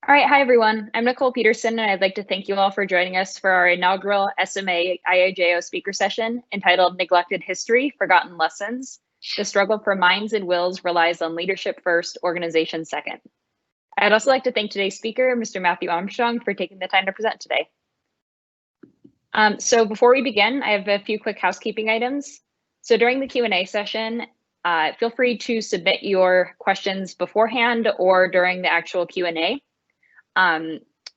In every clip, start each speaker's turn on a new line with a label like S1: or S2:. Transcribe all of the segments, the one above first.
S1: All right, hi everyone. I'm Nicole Peterson, and I'd like to thank you all for joining us for our inaugural SMA IAJO speaker session entitled Neglected History, Forgotten Lessons. The struggle for minds and wills relies on leadership first, organization second. I'd also like to thank today's speaker, Mr. Matthew Armstrong, for taking the time to present today. So before we begin, I have a few quick housekeeping items. So during the Q&A session, feel free to submit your questions beforehand or during the actual Q&A.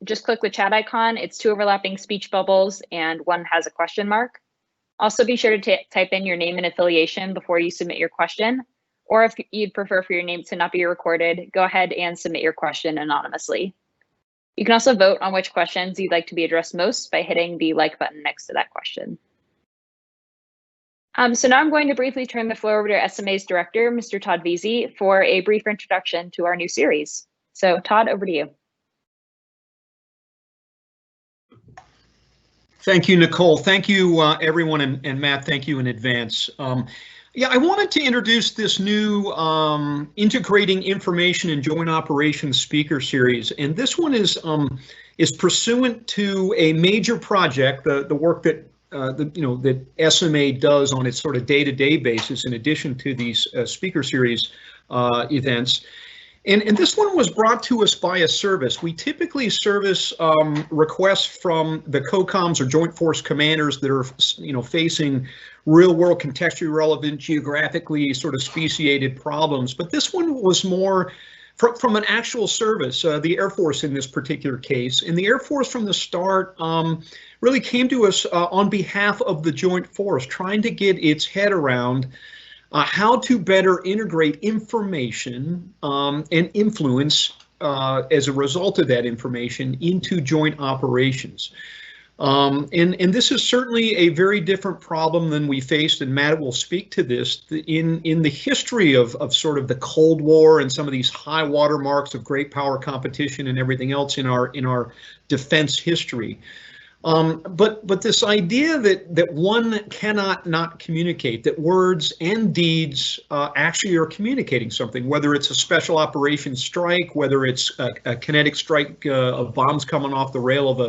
S1: Just click the chat icon. It's 2 overlapping speech bubbles and 1 has a question mark. Also be sure to type in your name and affiliation before you submit your question. Or if you'd prefer for your name to not be recorded, go ahead and submit your question anonymously. You can also vote on which questions you'd like to be addressed most by hitting the like button next to that question. So now I'm going to briefly turn the floor over to SMA's director, Mr. Todd Veazey, for a brief introduction to our new series. So Todd, over to you.
S2: Thank you, Nicole. Thank you, everyone, and Matt, thank you in advance. Yeah, I wanted to introduce this new Integrating Information and Joint Operations speaker series, and this one is pursuant to a major project, the work that that SMA does on its sort of day-to-day basis, in addition to these speaker series events. And this one was brought to us by a service. We typically service requests from the COCOMs or Joint Force Commanders that are, facing real-world, contextually relevant, geographically sort of speciated problems. But this one was more from an actual service, the Air Force in this particular case. And the Air Force from the start really came to us on behalf of the Joint Force, trying to get its head around how to better integrate information and influence as a result of that information into joint operations. And this is certainly a very different problem than we faced, and Matt will speak to this, in the history of sort of the Cold War and some of these high water marks of great power competition and everything else in our defense history. But this idea that one cannot not communicate, that words and deeds actually are communicating something, whether it's a special operations strike, whether it's a kinetic strike of bombs coming off the rail of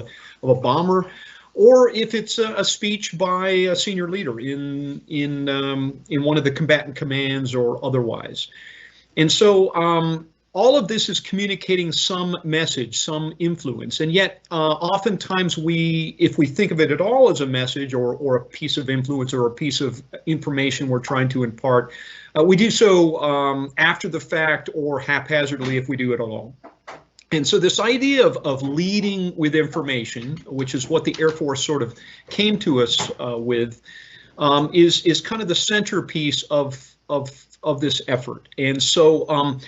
S2: a bomber, or if it's a speech by a senior leader in one of the combatant commands or otherwise. And so all of this is communicating some message, some influence, and yet oftentimes if we think of it at all as a message or a piece of influence or a piece of information we're trying to impart, we do so after the fact or haphazardly if we do it at all. And so this idea of leading with information, which is what the Air Force sort of came to us with, is kind of the centerpiece of this effort. And so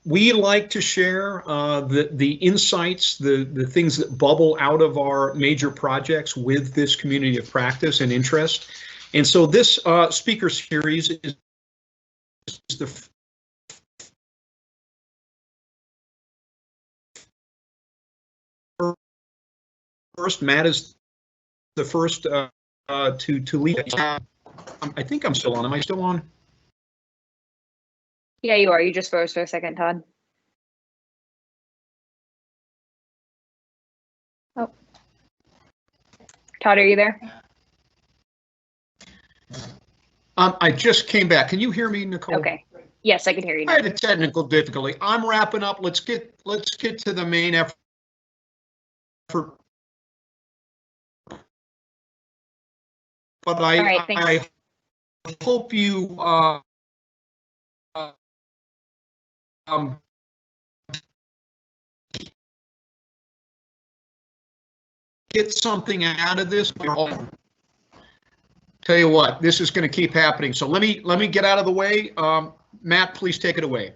S2: we like to share the insights, the things that bubble out of our major projects with this community of practice and interest. And so this speaker series is the first. Matt is the first to lead. I think I'm still on. Am I still on?
S1: Yeah, you are. You just froze for a second, Todd. Oh. Todd, are you there?
S2: I just came back. Can you hear me, Nicole?
S1: Okay. Yes, I can hear you now.
S2: I had a technical difficulty. I'm wrapping up. Let's get to the main effort. But I hope you get something out of this. Tell you what, this is going to keep happening. So let me get out of the way. Matt, please take it away.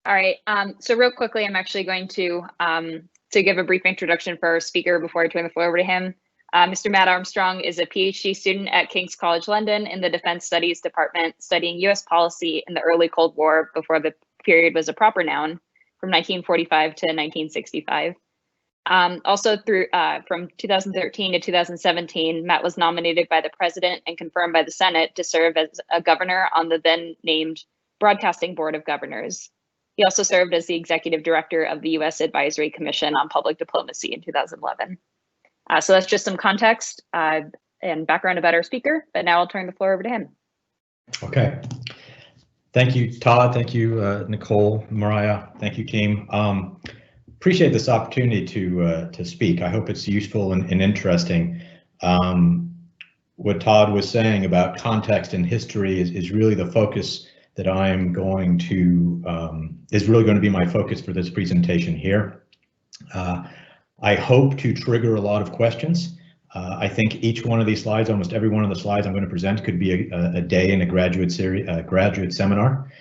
S1: All right. So real quickly, I'm actually going to give a brief introduction for our speaker before I turn the floor over to him. Mr. Matt Armstrong is a PhD student at King's College London in the Defense Studies Department, studying U.S. policy in the early Cold War before the period was a proper noun, from 1945 to 1965. Also from 2013 to 2017, Matt was nominated by the President and confirmed by the Senate to serve as a governor on the then named Broadcasting Board of Governors. He also served as the executive director of the U.S. Advisory Commission on Public Diplomacy in 2011. So that's just some context and background about our speaker, but now I'll turn the floor over to him.
S3: Okay. Thank you, Todd. Thank you, Nicole, Mariah. Thank you, Kim. Appreciate this opportunity to speak. I hope it's useful and interesting. What Todd was saying about context and history is really the focus that I am going to, is really going to be my focus for this presentation here. I hope to trigger a lot of questions. I think each one of these slides, almost every one of the slides I'm going to present, could be a day in a graduate series, graduate seminar,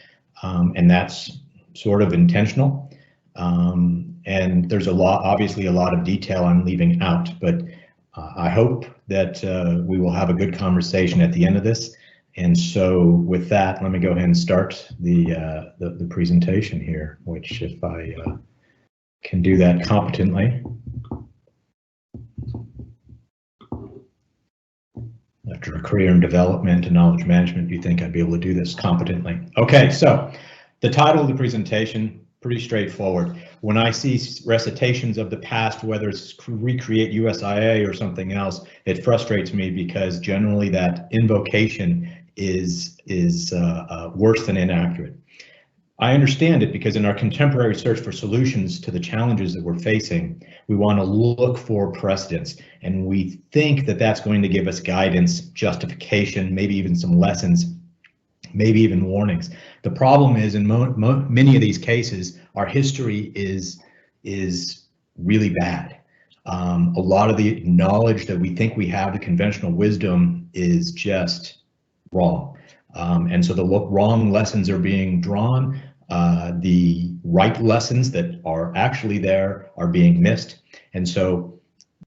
S3: and that's sort of intentional. And there's obviously a lot of detail I'm leaving out, but I hope that we will have a good conversation at the end of this. And so with that, let me go ahead and start the presentation here, which if I can do that competently. After a career in development and knowledge management, you think I'd be able to do this competently? Okay, so the title of the presentation, pretty straightforward. When I see recitations of the past, whether it's recreate USIA or something else, it frustrates me because generally that invocation is worse than inaccurate. I understand it because in our contemporary search for solutions to the challenges that we're facing, we want to look for precedents, and we think that that's going to give us guidance, justification, maybe even some lessons, maybe even warnings. The problem is in many of these cases, our history is really bad. A lot of the knowledge that we think we have, the conventional wisdom, is just wrong. And so the wrong lessons are being drawn. The right lessons that are actually there are being missed. And so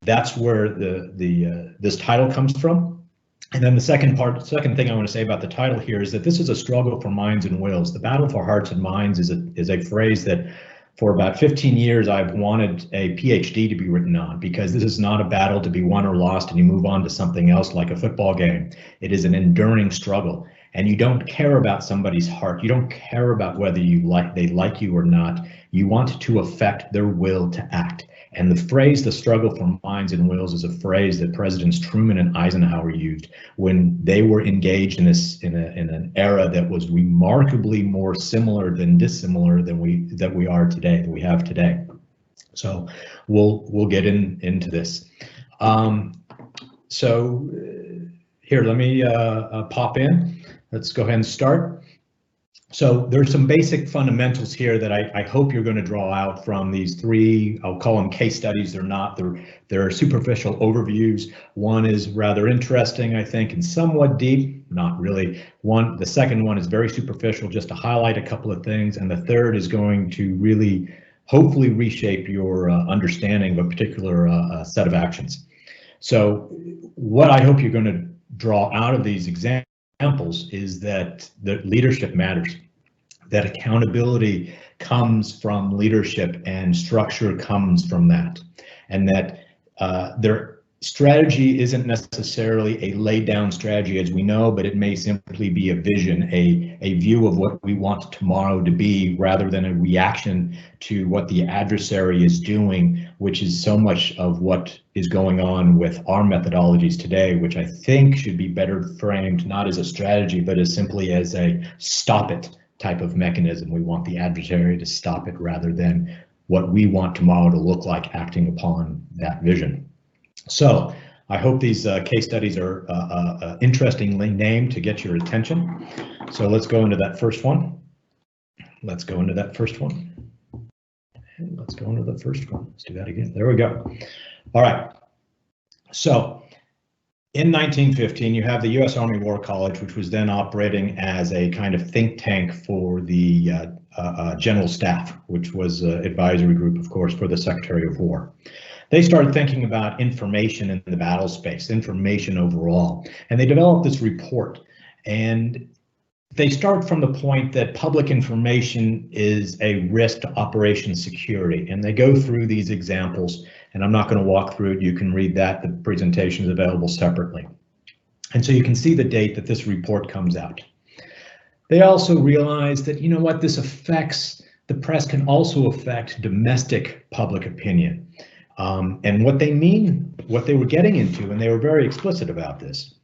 S3: that's where this title comes from. And then the second thing I want to say about the title here is that this is a struggle for minds and wills. The battle for hearts and minds is a phrase that for about 15 years I've wanted a PhD to be written on, because this is not a battle to be won or lost and you move on to something else like a football game. It is an enduring struggle, and you don't care about somebody's heart. You don't care about whether they like you or not. You want to affect their will to act. And the phrase, the struggle for minds and wills, is a phrase that Presidents Truman and Eisenhower used when they were engaged in an era that was remarkably more similar than dissimilar than we are today, that we have today. So we'll get into this. So here, let me pop in. Let's go ahead and start. So there's some basic fundamentals here that I hope you're going to draw out from these three, I'll call them case studies. They're not, they're superficial overviews. One is rather interesting, I think, and somewhat deep, not really. The second one is very superficial, just to highlight a couple of things. And the third is going to really, hopefully, reshape your understanding of a particular set of actions. So what I hope you're going to draw out of these examples is that leadership matters, that accountability comes from leadership and structure comes from that, and that their strategy isn't necessarily a laid down strategy as we know, but it may simply be a vision, a view of what we want tomorrow to be, rather than a reaction to what the adversary is doing, which is so much of what is going on with our methodologies today, which I think should be better framed not as a strategy, but as simply as a stop it type of mechanism. We want the adversary to stop it rather than what we want tomorrow to look like acting upon that vision. So I hope these case studies are interestingly named to get your attention. So let's go into that first one. Let's go into that first one. And let's go into the first one. Let's do that again. There we go. All right. So in 1915, you have the U.S. Army War College, which was then operating as a kind of think tank for the General Staff, which was an advisory group, of course, for the Secretary of War. They started thinking about information in the battle space, information overall, and they developed this report. And they start from the point that public information is a risk to operation security, and they go through these examples, and I'm not going to walk through it. You can read that. The presentation is available separately. And so you can see the date that this report comes out. They also realize that, you know what, this affects the press can also affect domestic public opinion. And what they mean, what they were getting into, and they were very explicit about this,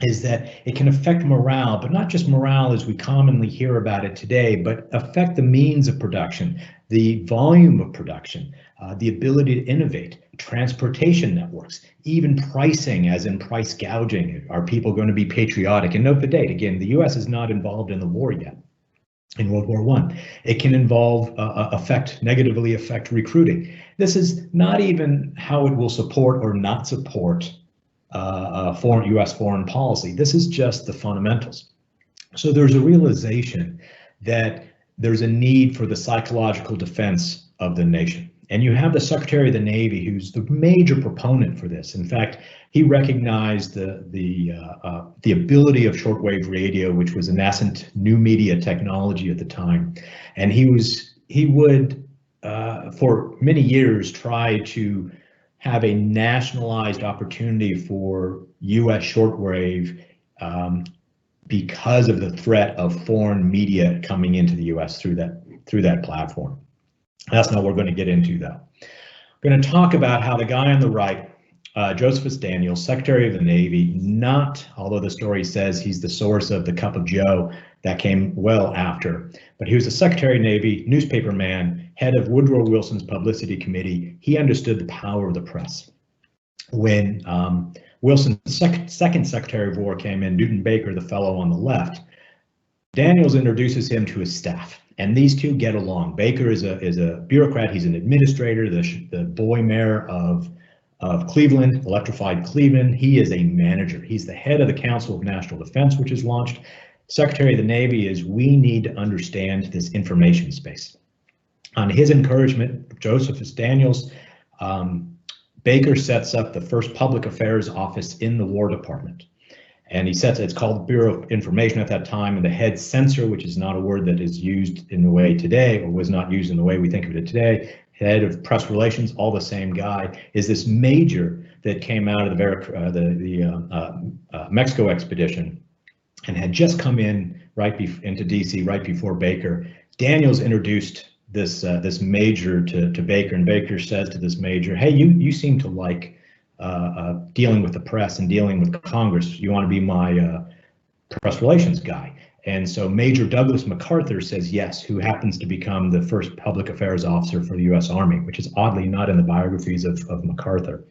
S3: is that it can affect morale, but not just morale as we commonly hear about it today, but affect the means of production, the volume of production, the ability to innovate, transportation networks, even pricing, as in price gouging. Are people going to be patriotic? And note the date, again, the US is not involved in the war yet. In World War I, it can involve negatively affect recruiting. This is not even how it will support or not support U.S. foreign policy. This is just the fundamentals. So there's a realization that there's a need for the psychological defense of the nation. And you have the Secretary of the Navy, who's the major proponent for this. In fact, he recognized the ability of shortwave radio, which was a nascent new media technology at the time, and he would for many years try to have a nationalized opportunity for U.S. shortwave because of the threat of foreign media coming into the U.S. through that platform. That's not what we're going to get into, though. We're going to talk about how the guy on the right, Josephus Daniels, Secretary of the Navy, although the story says he's the source of the cup of Joe, that came well after, but he was a Secretary of Navy, newspaper man, head of Woodrow Wilson's publicity committee. He understood the power of the press. When Wilson's second Secretary of War came in, Newton Baker, the fellow on the left, Daniels introduces him to his staff, and these two get along. Baker is a bureaucrat. He's an administrator, the boy mayor of Cleveland, electrified Cleveland. He is a manager. He's the head of the Council of National Defense, which is launched. Secretary of the Navy is, we need to understand this information space. On his encouragement, Josephus Daniels, Baker sets up the first public affairs office in the War Department. And it's called the Bureau of Information at that time, and the head censor, which is not a word that is used in the way today, or was not used in the way we think of it today, head of press relations, all the same guy, is this major that came out of the Mexico expedition and had just come in into DC right before Baker. Daniels introduced this major to Baker, and Baker says to this major, "Hey, you seem to like dealing with the press and dealing with Congress. You want to be my press relations guy?" And so Major Douglas MacArthur says yes, who happens to become the first public affairs officer for the U.S. Army, which is oddly not in the biographies of MacArthur.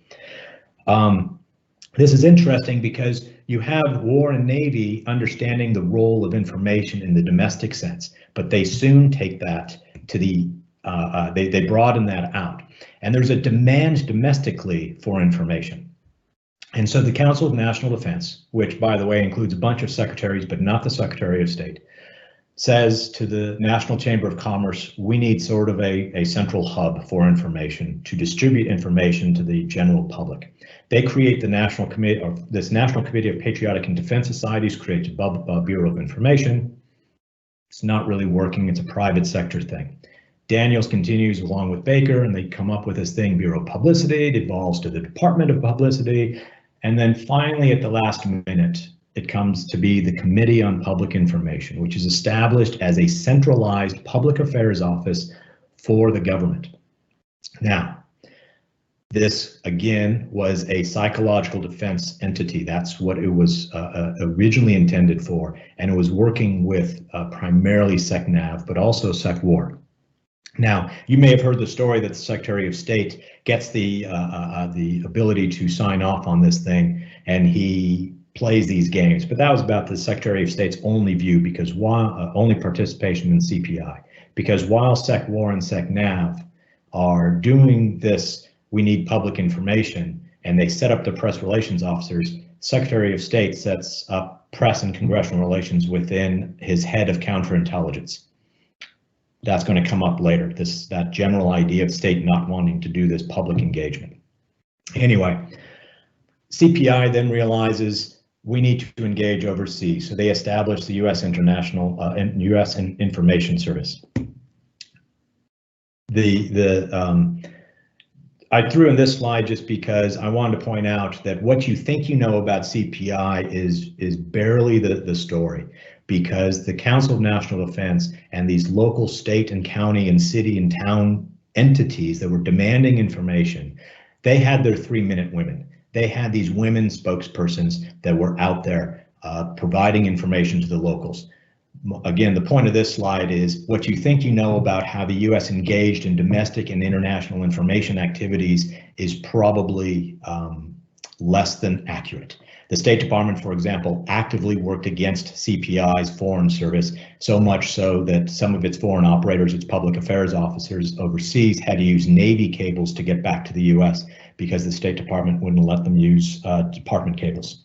S3: This is interesting because you have War and Navy understanding the role of information in the domestic sense, but they soon take that to they broaden that out. And there's a demand domestically for information. And so the Council of National Defense, which by the way includes a bunch of secretaries, but not the Secretary of State, says to the National Chamber of Commerce, we need sort of a central hub for information to distribute information to the general public. They create the National Committee, or this National Committee of Patriotic and Defense Societies creates a Bureau of Information. It's not really working, it's a private sector thing. Daniels continues along with Baker, and they come up with this thing, Bureau of Publicity. It evolves to the Department of Publicity. And then finally, at the last minute, it comes to be the Committee on Public Information, which is established as a centralized public affairs office for the government. Now, this again was a psychological defense entity. That's what it was originally intended for, and it was working with primarily SecNav, but also SecWar. Now, you may have heard the story that the Secretary of State gets the ability to sign off on this thing, and he plays these games. But that was about the Secretary of State's only view, because only participation in CPI. Because while SecWar and SecNav are doing this, we need public information, and they set up the press relations officers, Secretary of State sets up press and congressional relations within his head of counterintelligence. That's going to come up later, that general idea of state not wanting to do this public engagement. Anyway, CPI then realizes we need to engage overseas, so they establish the U.S. U.S. Information Service. I threw in this slide just because I wanted to point out that what you think you know about CPI is barely the story. because the Council of National Defense and these local state and county and city and town entities that were demanding information, they had their 3-minute women. They had these women spokespersons that were out there providing information to the locals. Again, the point of this slide is what you think you know about how the U.S. engaged in domestic and international information activities is probably less than accurate. The State Department, for example, actively worked against CPI's Foreign Service, so much so that some of its foreign operators, its public affairs officers overseas, had to use Navy cables to get back to the U.S. because the State Department wouldn't let them use department cables.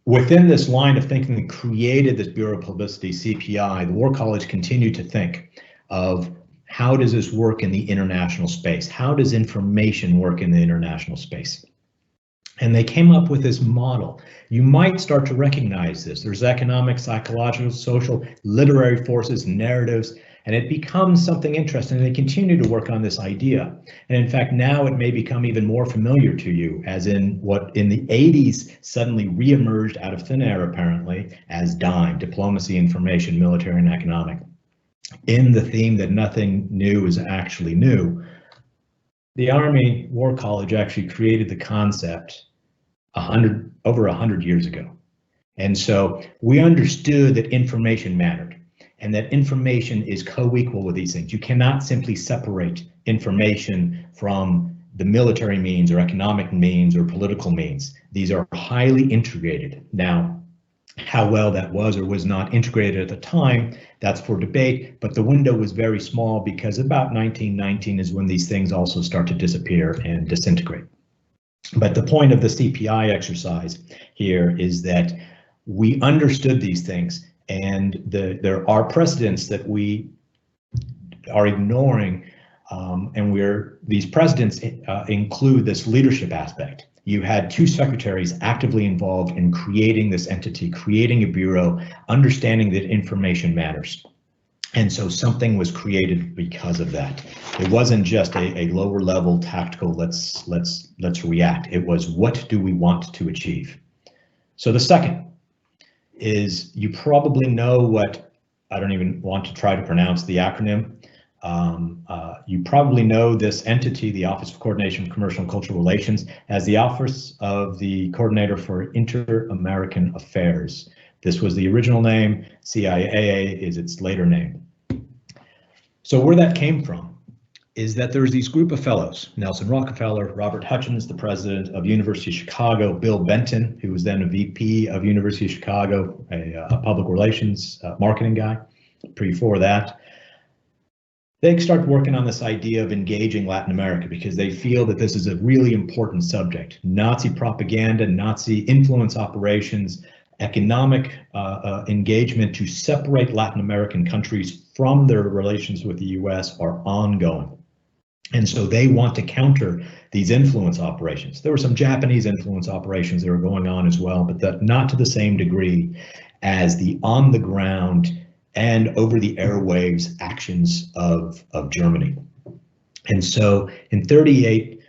S3: Within this line of thinking that created this Bureau of Publicity, CPI, the War College continued to think of how does this work in the international space? How does information work in the international space? And they came up with this model. You might start to recognize this. There's economic, psychological, social, literary forces, narratives, and it becomes something interesting. They continue to work on this idea. And in fact, now it may become even more familiar to you, as in what in the 80s suddenly reemerged out of thin air, apparently, as DIME, diplomacy, information, military, and economic. In the theme that nothing new is actually new, the Army War College actually created the concept over 100 years ago. And so we understood that information mattered, and that information is co-equal with these things. You cannot simply separate information from the military means or economic means or political means. These are highly integrated. Now, how well that was or was not integrated at the time, that's for debate, but the window was very small because about 1919 is when these things also start to disappear and disintegrate. But the point of the CPI exercise here is that we understood these things, and there are precedents that we are ignoring, and these precedents include this leadership aspect. You had 2 secretaries actively involved in creating this entity, creating a bureau, understanding that information matters. And so something was created because of that. It wasn't just a lower level tactical, let's react. It was, what do we want to achieve? So the second is, you probably know what, I don't even want to try to pronounce the acronym. You probably know this entity, the Office of Coordination of Commercial and Cultural Relations, as the Office of the Coordinator for Inter-American Affairs. This was the original name. CIAA is its later name. So where that came from is that there's these group of fellows: Nelson Rockefeller, Robert Hutchins, the president of University of Chicago, Bill Benton, who was then a VP of University of Chicago, a public relations marketing guy. Before that, they start working on this idea of engaging Latin America because they feel that this is a really important subject. Nazi propaganda, Nazi influence operations, economic engagement to separate Latin American countries from their relations with the US are ongoing. And so they want to counter these influence operations. There were some Japanese influence operations that were going on as well, but not to the same degree as the on the ground and over the airwaves actions of Germany. And so in '38,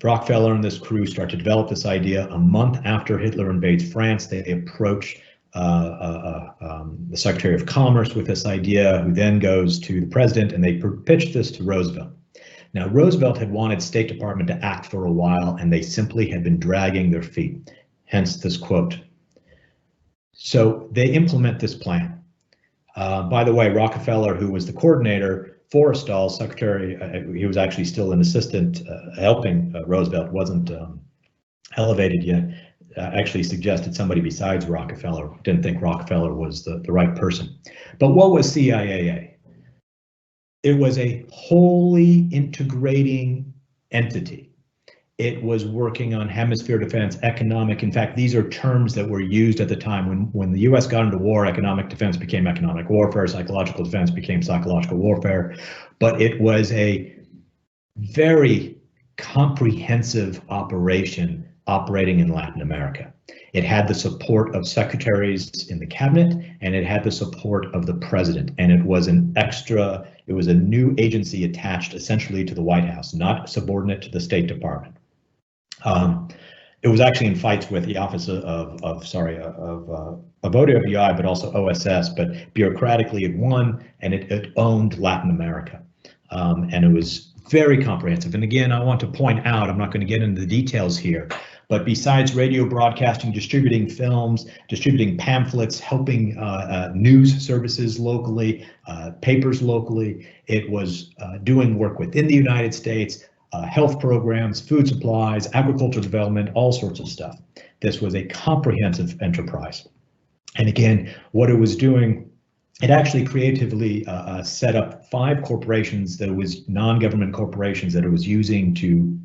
S3: Rockefeller and this crew start to develop this idea. A month after Hitler invades France, they approach the Secretary of Commerce with this idea, who then goes to the president, and they pitch this to Roosevelt. Now, Roosevelt had wanted State Department to act for a while, and they simply had been dragging their feet, hence this quote. So they implement this plan. By the way, Rockefeller, who was the coordinator, Forrestal, secretary, he was actually still an assistant helping Roosevelt, wasn't elevated yet, actually suggested somebody besides Rockefeller, didn't think Rockefeller was the right person. But what was CIAA? It was a wholly integrating entity. It was working on hemisphere defense, economic. In fact, these are terms that were used at the time. When the US got into war, economic defense became economic warfare, psychological defense became psychological warfare. But it was a very comprehensive operation operating in Latin America. It had the support of secretaries in the cabinet, and it had the support of the president. And it was it was a new agency attached essentially to the White House, not subordinate to the State Department. it was actually in fights with the Office of OWI, but also OSS. But bureaucratically, it won, and it owned Latin America, and it was very comprehensive. And again, I want to point out, I'm not going to get into the details here, but besides radio broadcasting, distributing films, distributing pamphlets, helping news services locally, papers locally, it was doing work within the United States, health programs, food supplies, agricultural development, all sorts of stuff. This was a comprehensive enterprise. And again, what it was doing, it actually creatively set up 5 corporations that it was non-government corporations that it was using to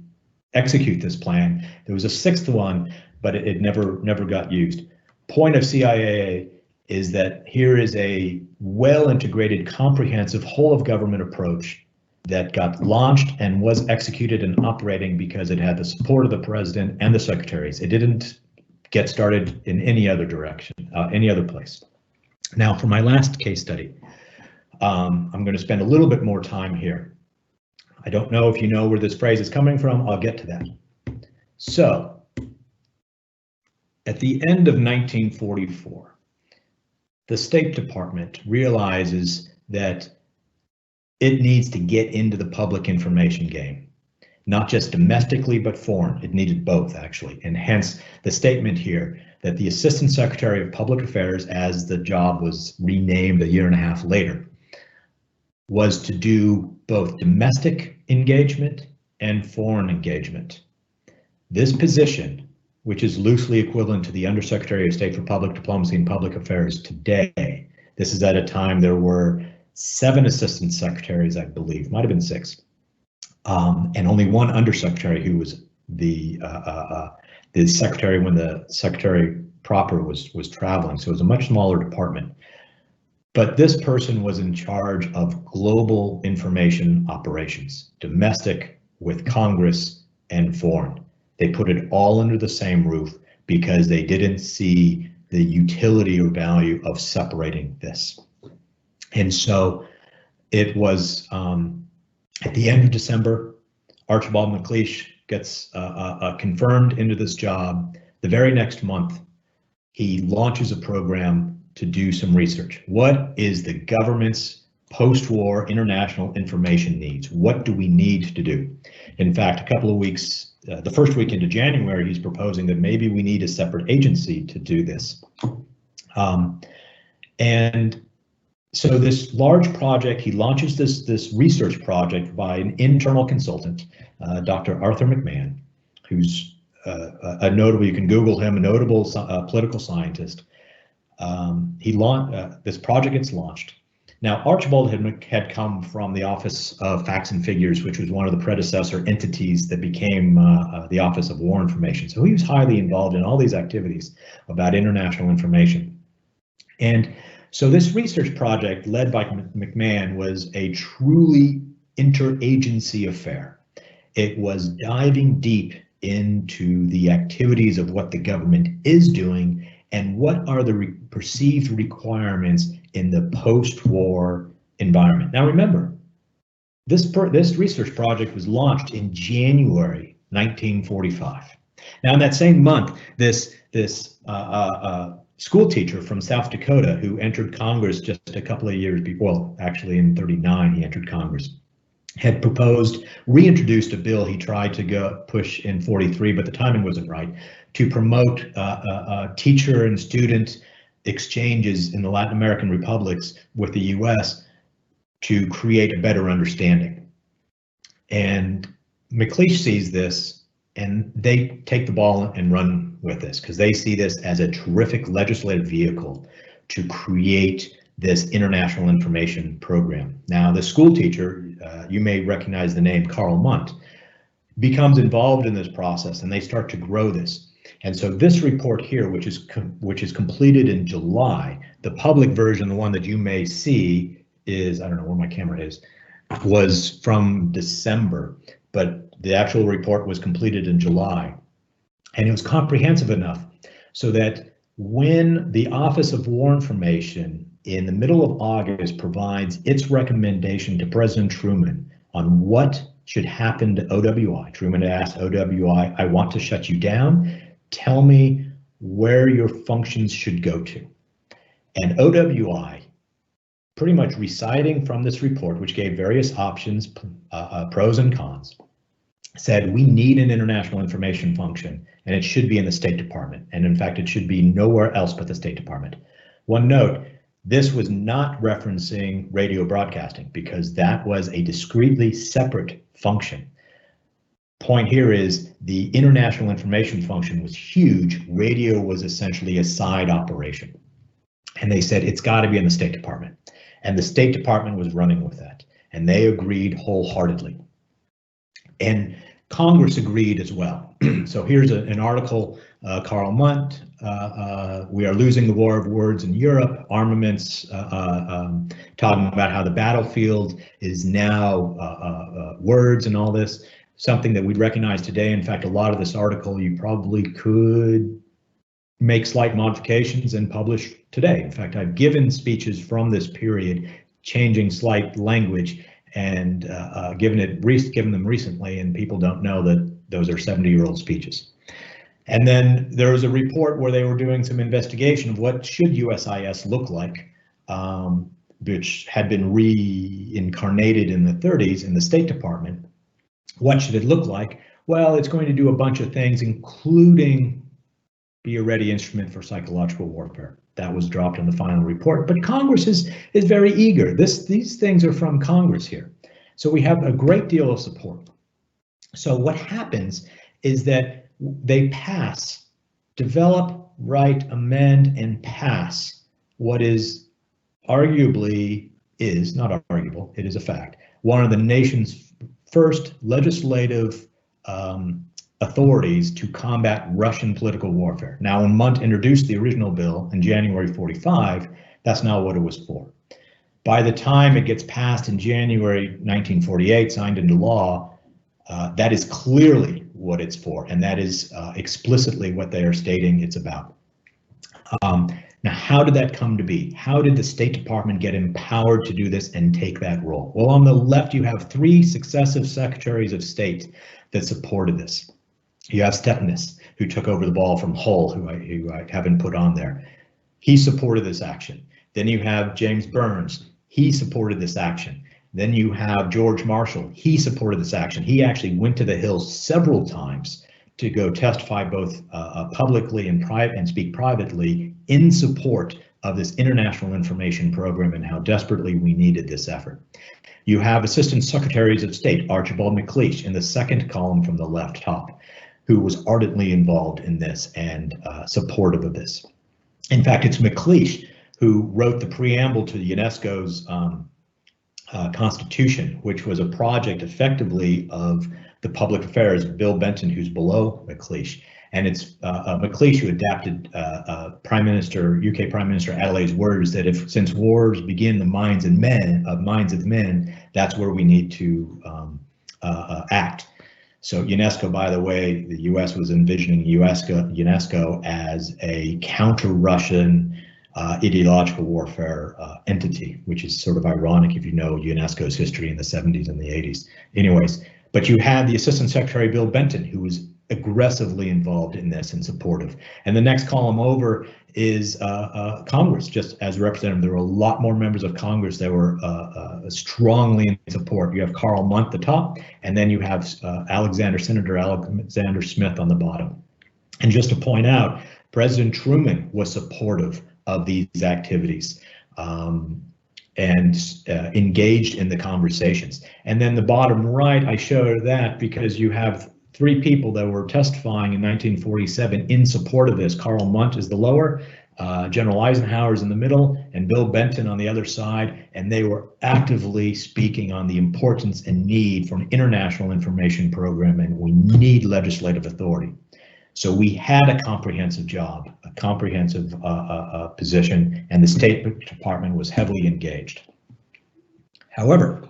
S3: execute this plan. There was a 6th one, but it never got used. Point of CIA is that here is a well-integrated, comprehensive, whole-of-government approach that got launched and was executed and operating because it had the support of the president and the secretaries. It didn't get started in any other direction, any other place. Now, for my last case study, I'm going to spend a little bit more time here. I don't know if you know where this phrase is coming from. I'll get to that. So, at the end of 1944, the State Department realizes that it needs to get into the public information game, not just domestically, but foreign. It needed both, actually, and hence the statement here that the Assistant Secretary of Public Affairs, as the job was renamed a 1.5 years later, was to do both domestic engagement and foreign engagement. This position, which is loosely equivalent to the Undersecretary of State for Public Diplomacy and Public Affairs today, this is at a time there were 7 assistant secretaries, I believe, might have been 6, and only 1 undersecretary who was the secretary when the secretary proper was traveling. So it was a much smaller department. But this person was in charge of global information operations, domestic with Congress and foreign. They put it all under the same roof because they didn't see the utility or value of separating this. And so it was at the end of December, Archibald MacLeish gets confirmed into this job. The very next month, he launches a program to do some research. What is the government's post-war international information needs? What do we need to do? In fact, a couple of weeks, the first week into January, he's proposing that maybe we need a separate agency to do this. And so this large project, he launches this research project by an internal consultant, Dr. Arthur McMahon, who's a notable, you can Google him, a notable political scientist. This project gets launched. Now, Archibald had come from the Office of Facts and Figures, which was one of the predecessor entities that became the Office of War Information. So he was highly involved in all these activities about international information. And so this research project led by McMahon was a truly interagency affair. It was diving deep into the activities of what the government is doing and what are the perceived requirements in the post-war environment. Now remember, this research project was launched in January 1945. Now in that same month, this school teacher from South Dakota who entered Congress just a couple of years before, well, actually in '39 he entered Congress, had reintroduced a bill he tried to push in '43, but the timing wasn't right, to promote teacher and student exchanges in the Latin American republics with the US to create a better understanding. And MacLeish sees this and they take the ball and run with this because they see this as a terrific legislative vehicle to create this international information program. Now, the school teacher, you may recognize the name Carl Munt, becomes involved in this process and they start to grow this. And so this report here, which is completed in July, the public version, the one that you may see is, I don't know where my camera is, was from December, but the actual report was completed in July. And it was comprehensive enough so that when the Office of War Information in the middle of August provides its recommendation to President Truman on what should happen to OWI, Truman asked OWI, I want to shut you down. Tell me where your functions should go to. And OWI, pretty much reciting from this report, which gave various options, pros and cons, said we need an international information function, and it should be in the State Department. And in fact, it should be nowhere else but the State Department. One note, this was not referencing radio broadcasting because that was a discretely separate function. Point here is the international information function was huge. Radio was essentially a side operation. And they said it's got to be in the State Department. And the State Department was running with that. And they agreed wholeheartedly. And Congress agreed as well. So here's an article, Karl Munt, we are losing the war of words in Europe, armaments, talking about how the battlefield is now words and all this, something that we'd recognize today. In fact, a lot of this article you probably could make slight modifications and publish today. In fact, I've given speeches from this period, changing slight language and given them recently, and people don't know that those are 70-year-old speeches. And then there was a report where they were doing some investigation of what should USIS look like, which had been reincarnated in the 30s in the State Department. What should it look like? Well, it's going to do a bunch of things, including be a ready instrument for psychological warfare. That was dropped in the final report, but Congress is very eager. These things are from Congress here. So we have a great deal of support. So what happens is that they pass, develop, write, amend, and pass what is arguably not arguable, it is a fact, one of the nation's first legislative authorities to combat Russian political warfare. Now, when Munt introduced the original bill in January 45, that's not what it was for. By the time it gets passed in January 1948, signed into law, that is clearly what it's for, and that is explicitly what they are stating it's about. Now, how did that come to be? How did the State Department get empowered to do this and take that role? Well, on the left, you have 3 successive secretaries of state that supported this. You have Stepnis, who took over the ball from Hull, who I haven't put on there. He supported this action. Then you have James Burns. He supported this action. Then you have George Marshall. He supported this action. He actually went to the Hill several times to go testify both publicly and speak privately in support of this international information program and how desperately we needed this effort. You have Assistant Secretaries of State, Archibald MacLeish, in the second column from the left top, who was ardently involved in this and supportive of this. In fact, it's MacLeish who wrote the preamble to the UNESCO's Constitution, which was a project effectively of the public affairs of Bill Benton, who's below MacLeish. And it's MacLeish who adapted UK Prime Minister Adelaide's words that since wars begin the minds of men, that's where we need to act. So UNESCO, by the way, the US was envisioning UNESCO as a counter-Russian ideological warfare entity, which is sort of ironic if you know UNESCO's history in the 70s and the 80s. Anyways, but you had the Assistant Secretary Bill Benton, who was aggressively involved in this and supportive. And the next column over is Congress, just as representative. There were a lot more members of Congress that were strongly in support. You have Karl Munt at the top, and then you have Senator Alexander Smith on the bottom. And just to point out, President Truman was supportive of these activities and engaged in the conversations. And then the bottom right, I show that because you have 3 people that were testifying in 1947 in support of this. Karl Munt is the lower, General Eisenhower's in the middle, and Bill Benton on the other side, and they were actively speaking on the importance and need for an international information program, and we need legislative authority. So we had a comprehensive job, a comprehensive position, and the State Department was heavily engaged. However,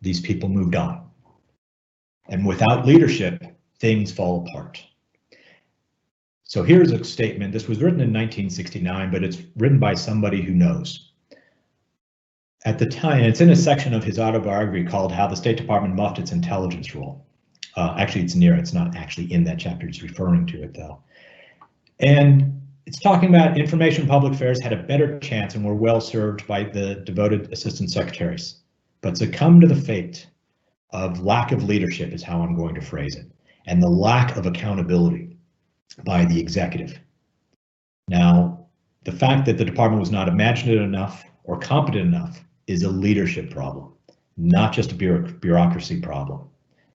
S3: these people moved on. And without leadership, things fall apart. So here's a statement. This was written in 1969, but it's written by somebody who knows. At the time, it's in a section of his autobiography called How the State Department Muffed Its Intelligence Role. Actually, it's not actually in that chapter, it's referring to it though. And it's talking about information public affairs had a better chance and were well served by the devoted assistant secretaries, but succumbed to the fate of lack of leadership is how I'm going to phrase it, and the lack of accountability by the executive. Now, the fact that the department was not imaginative enough or competent enough is a leadership problem, not just a bureaucracy problem.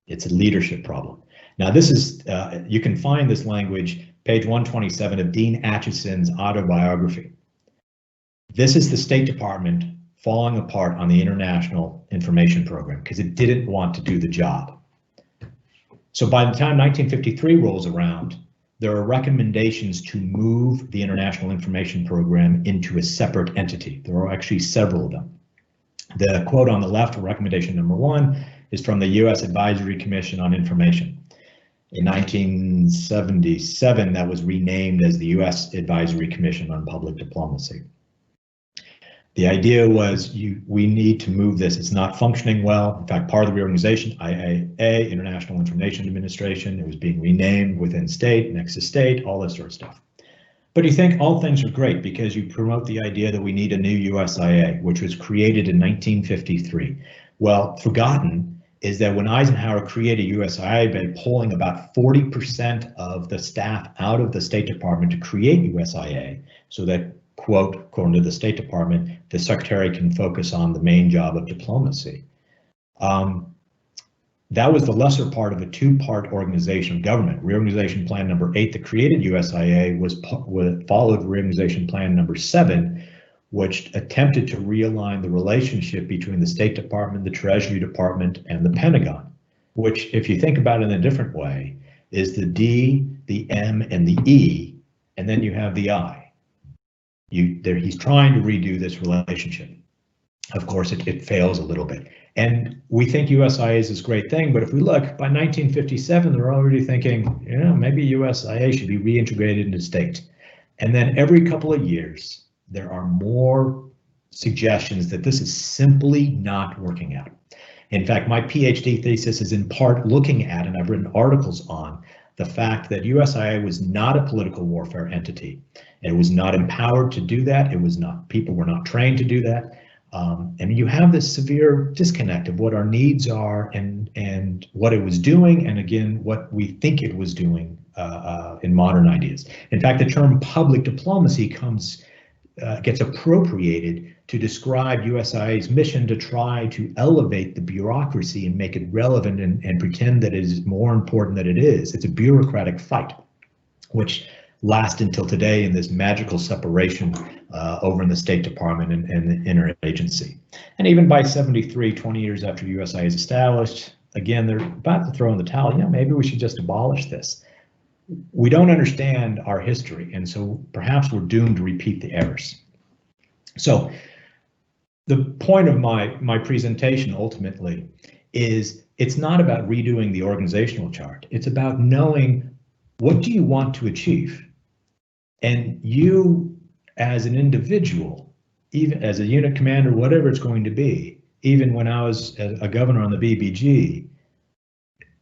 S3: It's a leadership problem. Now, this is, you can find this language, page 127 of Dean Acheson's autobiography. This is the State Department falling apart on the International Information Program because it didn't want to do the job. So by the time 1953 rolls around, there are recommendations to move the International Information Program into a separate entity. There are actually several of them. The quote on the left, recommendation number 1, is from the U.S. Advisory Commission on Information. In 1977, that was renamed as the U.S. Advisory Commission on Public Diplomacy. The idea was we need to move this. It's not functioning well. In fact, part of the reorganization, IIA, International Information Administration, it was being renamed within state, next to state, all this sort of stuff. But you think all things are great because you promote the idea that we need a new USIA, which was created in 1953. Well, forgotten is that when Eisenhower created USIA by pulling about 40% of the staff out of the State Department to create USIA, so that, quote, according to the State Department, the secretary can focus on the main job of diplomacy. That was the lesser part of a two-part organization of government. Reorganization Plan number 8 that created USIA followed Reorganization Plan number 7, which attempted to realign the relationship between the State Department, the Treasury Department, and the Pentagon, which, if you think about it in a different way, is the D, the M, and the E, and then you have the I. He's trying to redo this relationship. Of course, it fails a little bit. And we think USIA is this great thing, but if we look, by 1957, they're already thinking, you know, maybe USIA should be reintegrated into state. And then every couple of years, there are more suggestions that this is simply not working out. In fact, my PhD thesis is in part looking at, and I've written articles on, the fact that USIA was not a political warfare entity. It was not empowered to do that. It was not, people were not trained to do that. And you have this severe disconnect of what our needs are and what it was doing, and again, what we think it was doing in modern ideas. In fact, the term public diplomacy gets appropriated to describe USIA's mission to try to elevate the bureaucracy and make it relevant and pretend that it is more important than it is. It's a bureaucratic fight, which lasts until today in this magical separation over in the State Department and the interagency. And even by 73, 20 years after USIA is established, again, they're about to throw in the towel. You know, maybe we should just abolish this. We don't understand our history, and so perhaps we're doomed to repeat the errors. So the point of my presentation ultimately is it's not about redoing the organizational chart. It's about knowing, what do you want to achieve? And you as an individual, even as a unit commander, whatever it's going to be, even when I was a governor on the BBG,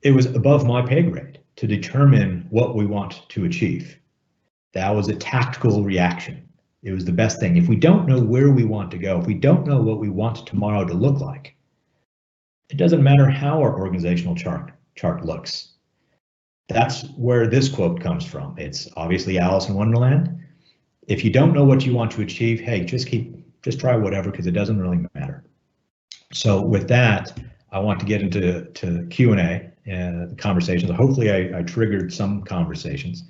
S3: it was above my pay grade to determine what we want to achieve. That was a tactical reaction. It was the best thing. If we don't know where we want to go, if we don't know what we want tomorrow to look like, it doesn't matter how our organizational chart looks. That's where this quote comes from. It's obviously Alice in Wonderland. If you don't know what you want to achieve, hey, just try whatever, because it doesn't really matter. So with that, I want to get into Q&A and conversations. Hopefully I triggered some conversations.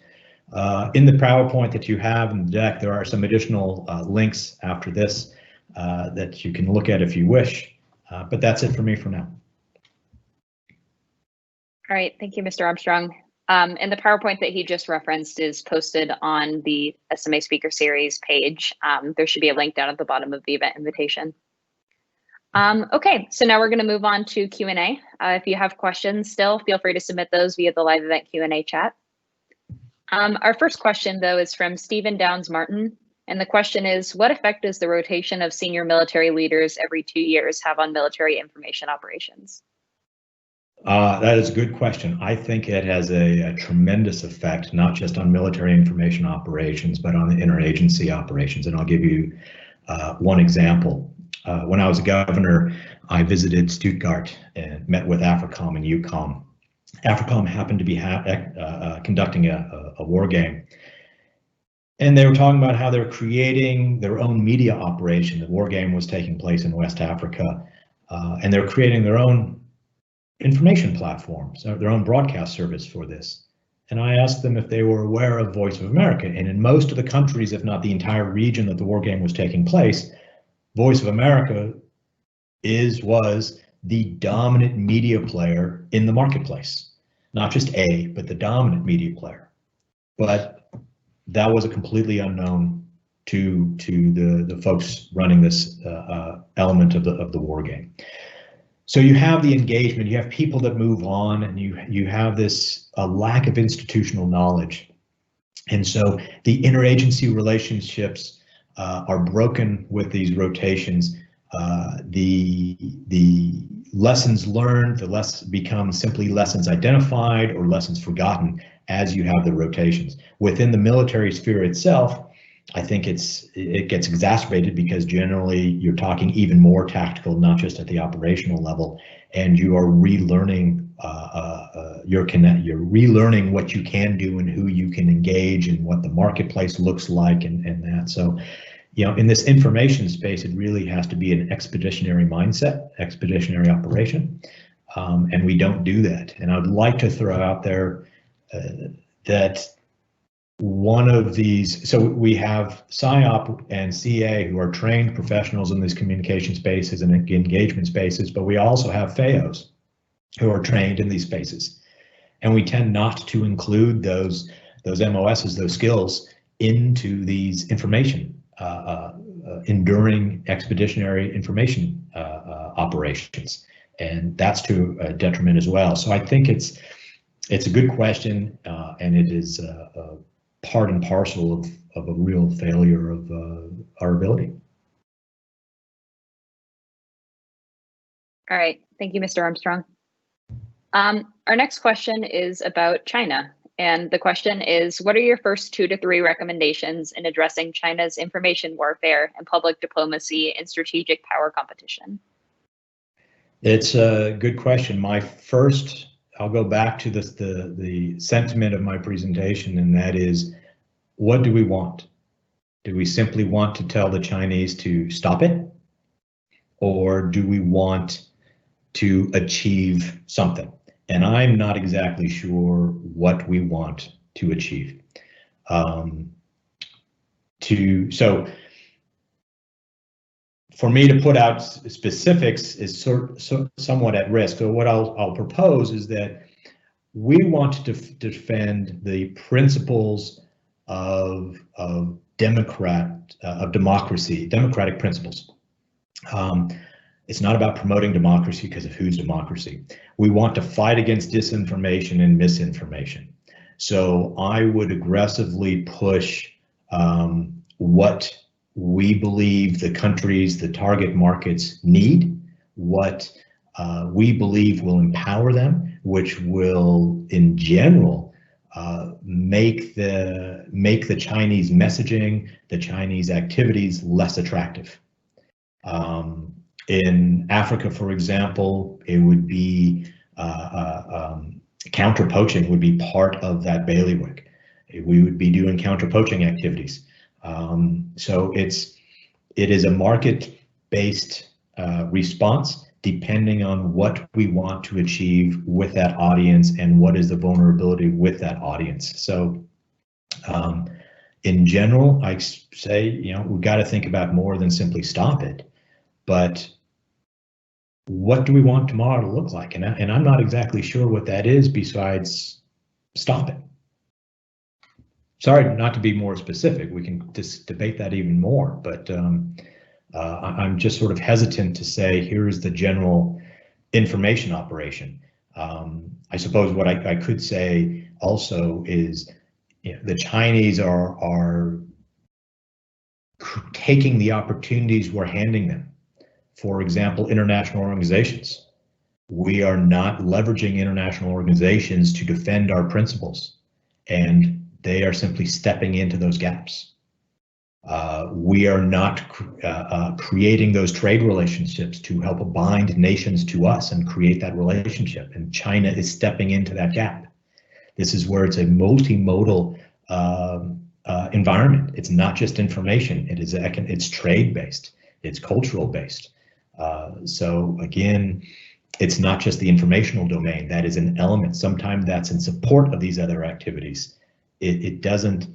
S3: In the PowerPoint that you have in the deck, there are some additional links after this that you can look at if you wish, but that's it for me for now.
S1: All right, thank you, Mr. Armstrong. And the PowerPoint that he just referenced is posted on the SMA Speaker Series page. There should be a link down at the bottom of the event invitation. Okay, so now we're going to move on to Q&A. If you have questions still, feel free to submit those via the live event Q&A chat. Our first question, though, is from Stephen Downs Martin. And the question is, what effect does the rotation of senior military leaders every 2 years have on military information operations?
S3: That is a good question. I think it has a tremendous effect, not just on military information operations, but on the interagency operations. And I'll give you one example. When I was a governor, I visited Stuttgart and met with AFRICOM and EUCOM. AFRICOM happened to be conducting a war game. And they were talking about how they're creating their own media operation. The war game was taking place in West Africa, and they're creating their own information platform, so their own broadcast service for this. And I asked them if they were aware of Voice of America. And in most of the countries, if not the entire region that the war game was taking place, Voice of America was the dominant media player in the marketplace. Not just but the dominant media player. But that was a completely unknown to the folks running this element of the war game. So you have the engagement, you have people that move on, and you have this lack of institutional knowledge. And so the interagency relationships are broken with these rotations. The lessons learned, become simply lessons identified or lessons forgotten as you have the rotations. Within the military sphere itself, I think it gets exacerbated because generally you're talking even more tactical, not just at the operational level, and you are relearning you're relearning what you can do and who you can engage and what the marketplace looks like and that. So, you know, in this information space, it really has to be an expeditionary mindset, expeditionary operation, and we don't do that. And I'd like to throw out there that one of these, so we have PSYOP and CA who are trained professionals in these communication spaces and engagement spaces, but we also have FAOs who are trained in these spaces. And we tend not to include those MOSs, those skills, into these information, enduring expeditionary information operations. And that's to a detriment as well. So I think it's a good question, and it is part and parcel of a real failure of our ability.
S1: All right, thank you, Mr. Armstrong. Our next question is about China. And the question is, what are your first 2 to 3 recommendations in addressing China's information warfare and public diplomacy and strategic power competition?
S3: It's a good question. I'll go back to the sentiment of my presentation, and that is, what do we want? Do we simply want to tell the Chinese to stop it? Or do we want to achieve something? And I'm not exactly sure what we want to achieve. So for me to put out specifics is somewhat at risk. So what I'll propose is that we want to defend the principles of democracy, democratic principles. It's not about promoting democracy because of whose democracy. We want to fight against disinformation and misinformation. So I would aggressively push what we believe the countries, the target markets need, what we believe will empower them, which will, in general, make the Chinese messaging, the Chinese activities less attractive. In Africa, for example, it would be counter poaching would be part of that bailiwick. We would be doing counter poaching activities. So it is a market-based response depending on what we want to achieve with that audience and what is the vulnerability with that audience. So in general, I say, you know, we've got to think about more than simply stop it, but what do we want tomorrow to look like? And I'm not exactly sure what that is besides stop it. Sorry not to be more specific. We can just debate that even more, but I'm just sort of hesitant to say, here's the general information operation. I suppose what I could say also is, you know, the Chinese are taking the opportunities we're handing them. For example, international organizations. We are not leveraging international organizations to defend our principles, and they are simply stepping into those gaps. We are not creating those trade relationships to help bind nations to us and create that relationship, and China is stepping into that gap. This is where it's a multimodal environment. It's not just information. It's trade based. It's cultural based. So again, it's not just the informational domain. That is an element. Sometimes that's in support of these other activities. It doesn't.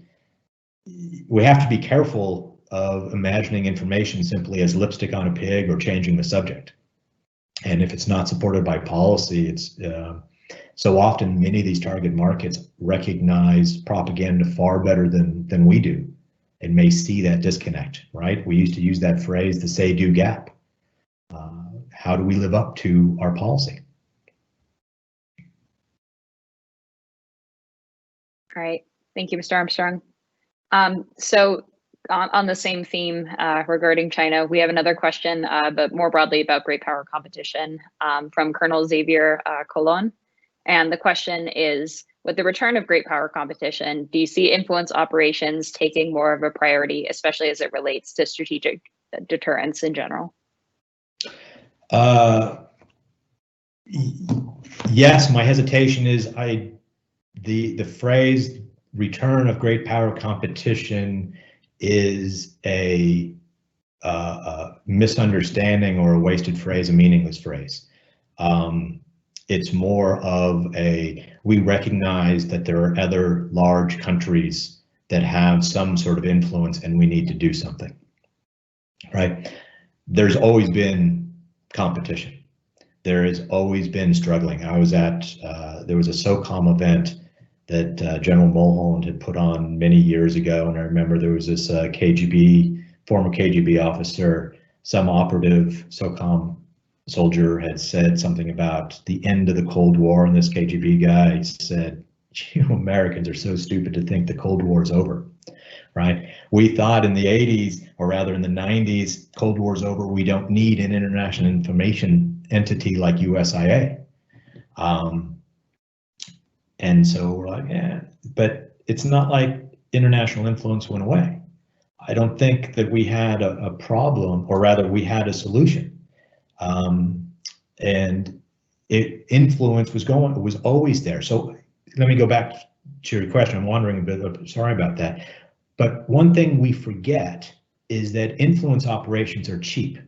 S3: We have to be careful of imagining information simply as lipstick on a pig or changing the subject. And if it's not supported by policy, it's so often many of these target markets recognize propaganda far better than we do, and may see that disconnect, right? We used to use that phrase, the say-do gap. How do we live up to our policy?
S1: All right, thank you, Mr. Armstrong. So on the same theme regarding China, we have another question, but more broadly about great power competition from Colonel Xavier Colon. And the question is, with the return of great power competition, do you see influence operations taking more of a priority, especially as it relates to strategic deterrence in general?
S3: Yes, my hesitation is the phrase return of great power competition is a misunderstanding or a wasted phrase, a meaningless phrase. It's more of we recognize that there are other large countries that have some sort of influence and we need to do something, right? There's always been competition. There has always been struggling. I was at, there was a SOCOM event that General Mulholland had put on many years ago, and I remember there was this former KGB officer, some operative SOCOM soldier had said something about the end of the Cold War, and this KGB guy said, "You Americans are so stupid to think the Cold War is over," right? We thought in the 80s, or rather in the 90s, Cold War's over, we don't need an international information entity like USIA. And so we're like, yeah, but it's not like international influence went away. I don't think that we had a problem, or rather we had a solution. And influence was always there. So let me go back to your question. I'm wandering a bit, sorry about that. But one thing we forget is that influence operations are cheap.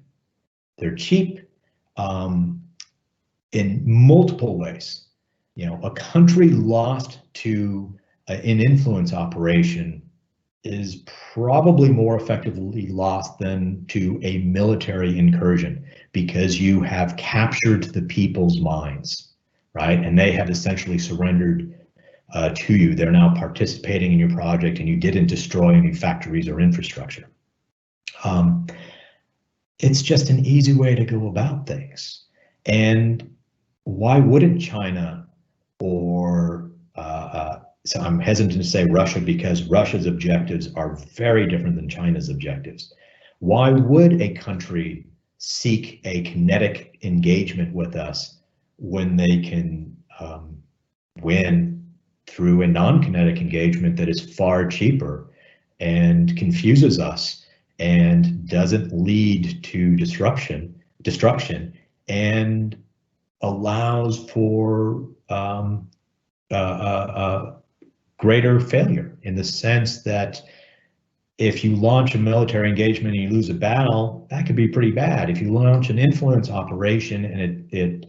S3: They're cheap in multiple ways. You know, a country lost to an influence operation is probably more effectively lost than to a military incursion, because you have captured the people's minds, right? And they have essentially surrendered to you. They're now participating in your project, and you didn't destroy any factories or infrastructure. It's just an easy way to go about things. And why wouldn't China or so I'm hesitant to say Russia, because Russia's objectives are very different than China's objectives. Why would a country seek a kinetic engagement with us when they can win through a non-kinetic engagement that is far cheaper and confuses us and doesn't lead to destruction and allows for greater failure, in the sense that if you launch a military engagement and you lose a battle, that could be pretty bad. If you launch an influence operation and it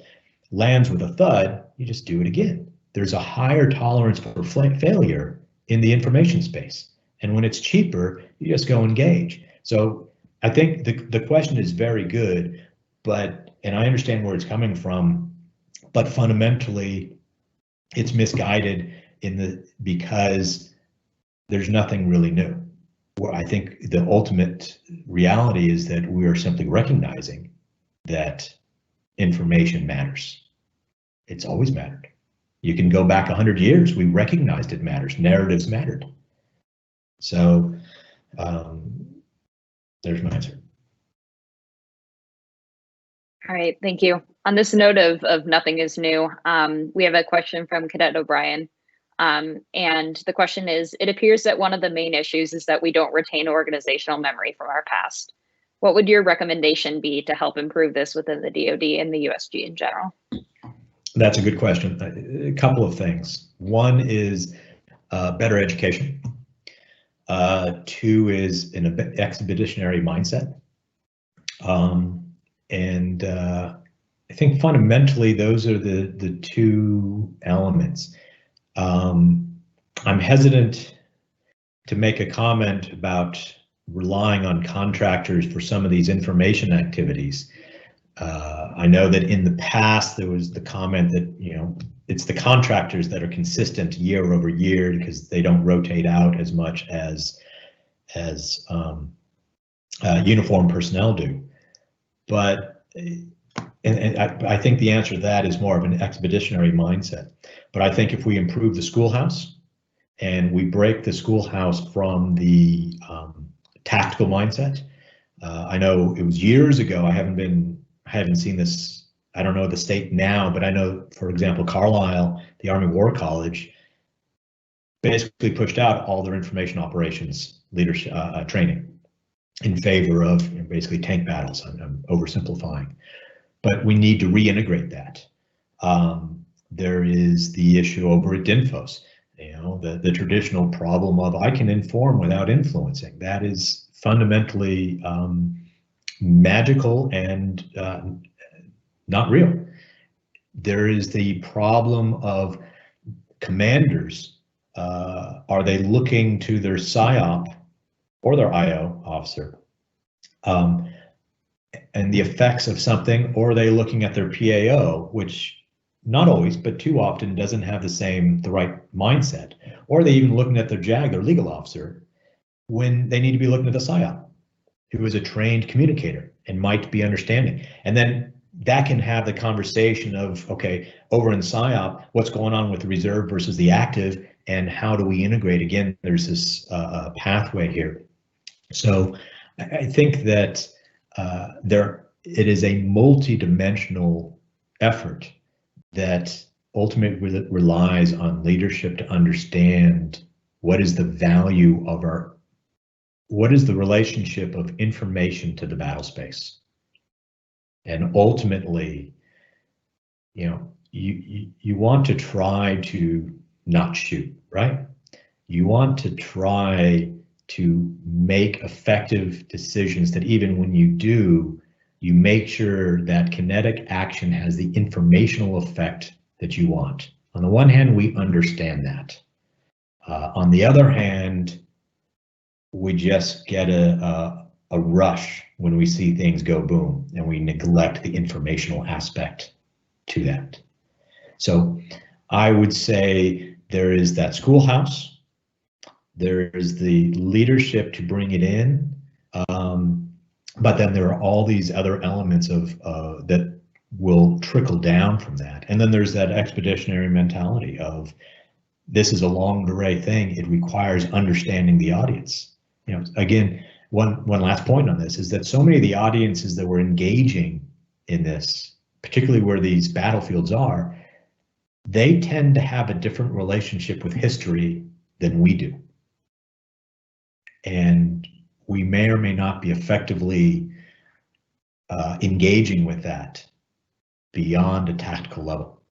S3: lands with a thud, you just do it again. There's a higher tolerance for failure in the information space. And when it's cheaper, you just go engage. So I think the question is very good, and I understand where it's coming from, but fundamentally it's misguided because there's nothing really new. Where I think the ultimate reality is that we are simply recognizing that information matters. It's always mattered. You can go back 100 years, we recognized it matters, narratives mattered. So there's my answer.
S1: All right, thank you. On this note of nothing is new, we have a question from Cadet O'Brien. And the question is, it appears that one of the main issues is that we don't retain organizational memory from our past. What would your recommendation be to help improve this within the DoD and the USG in general?
S3: That's a good question. A couple of things. One is better education. Two is an expeditionary mindset. I think fundamentally those are the two elements. I'm hesitant to make a comment about relying on contractors for some of these information activities. I know that in the past there was the comment that, you know, it's the contractors that are consistent year over year because they don't rotate out as much as uniformed personnel do. But I think the answer to that is more of an expeditionary mindset. But I think if we improve the schoolhouse and we break the schoolhouse from the tactical mindset, I know it was years ago. I haven't seen this. I don't know the state now, but I know, for example, Carlisle, the Army War College, basically pushed out all their information operations leadership training in favor of basically tank battles. I'm oversimplifying, but we need to reintegrate that. There is the issue over at DINFOS, you know, the traditional problem of I can inform without influencing. That is fundamentally magical and not real. There is the problem of commanders. Are they looking to their PSYOP or their IO officer and the effects of something, or are they looking at their PAO, which not always, but too often doesn't have the right mindset, or are they even looking at their JAG, their legal officer, when they need to be looking at the PSYOP, who is a trained communicator and might be understanding. And then that can have the conversation of, okay, over in PSYOP, what's going on with the reserve versus the active, and how do we integrate? Again, there's this pathway here. So I think that it is a multi-dimensional effort that ultimately relies on leadership to understand what is the value of what is the relationship of information to the battle space. And ultimately, you know, you want to try to not shoot, right? You want to try to make effective decisions that even when you do, you make sure that kinetic action has the informational effect that you want. On the one hand, we understand that. On the other hand, we just get a rush when we see things go boom, and we neglect the informational aspect to that. So I would say there is that schoolhouse, there is the leadership to bring it in, but then there are all these other elements of that will trickle down from that. And then there's that expeditionary mentality of this is a longue durée thing. It requires understanding the audience. You know, again, one last point on this is that so many of the audiences that were engaging in this, particularly where these battlefields are, they tend to have a different relationship with history than we do. And we may or may not be effectively engaging with that beyond a tactical level.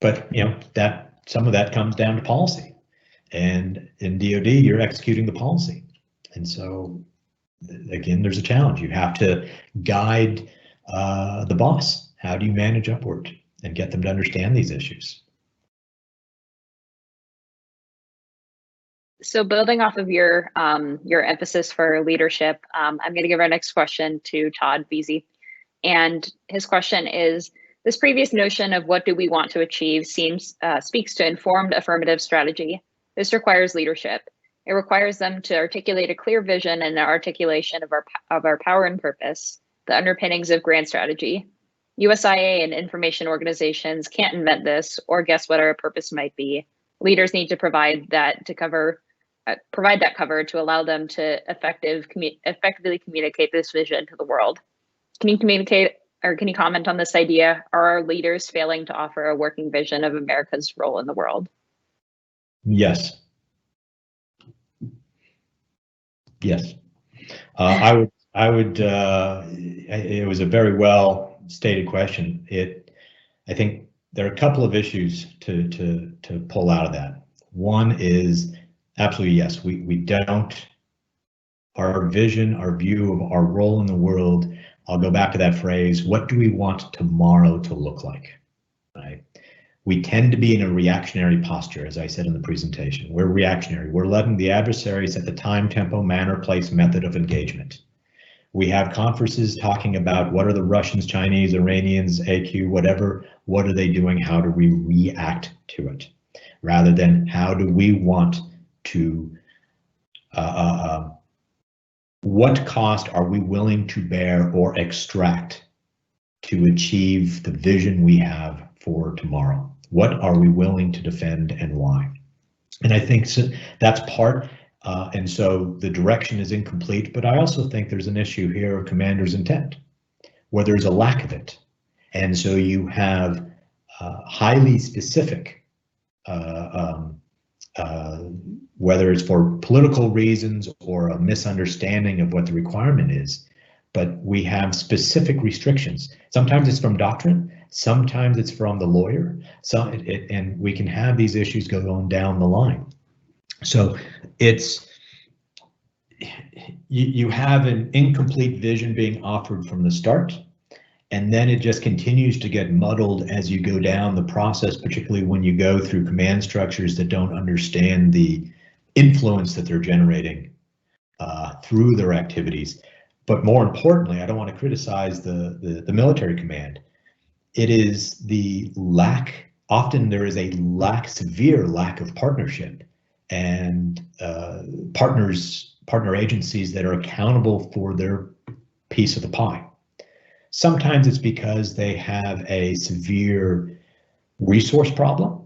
S3: But you know, that some of that comes down to policy. And in DoD, you're executing the policy. And so, again, there's a challenge. You have to guide the boss. How do you manage upward and get them to understand these issues?
S1: So building off of your emphasis for leadership, I'm going to give our next question to Todd Veazey. And his question is, this previous notion of what do we want to achieve speaks to informed affirmative strategy. This requires leadership. It requires them to articulate a clear vision and the articulation of our power and purpose, the underpinnings of grand strategy. USIA and information organizations can't invent this or guess what our purpose might be. Leaders need to provide that cover to allow them to effectively communicate this vision to the world. Can you or can you comment on this idea? Are our leaders failing to offer a working vision of America's role in the world?
S3: Yes. Yes. I would. It was a very well stated question. I think there are a couple of issues to pull out of that. One is absolutely yes. We don't. Our vision, our view of our role in the world. I'll go back to that phrase. What do we want tomorrow to look like? Right. We tend to be in a reactionary posture, as I said in the presentation. We're reactionary. We're letting the adversary set the time, tempo, manner, place, method of engagement. We have conferences talking about what are the Russians, Chinese, Iranians, AQ, whatever, what are they doing? How do we react to it? Rather than how do we want to, what cost are we willing to bear or extract to achieve the vision we have for tomorrow? What are we willing to defend and why? And I think that's part, and so the direction is incomplete, but I also think there's an issue here of commander's intent, where there's a lack of it. And so you have highly specific, whether it's for political reasons or a misunderstanding of what the requirement is, but we have specific restrictions. Sometimes it's from doctrine, sometimes it's from the lawyer, and we can have these issues go on down the line. So it's, you have an incomplete vision being offered from the start, and then it just continues to get muddled as you go down the process, particularly when you go through command structures that don't understand the influence that they're generating through their activities. But more importantly, I don't want to criticize the military command. It is the lack, often there is a severe lack of partnership and partner agencies that are accountable for their piece of the pie. Sometimes it's because they have a severe resource problem,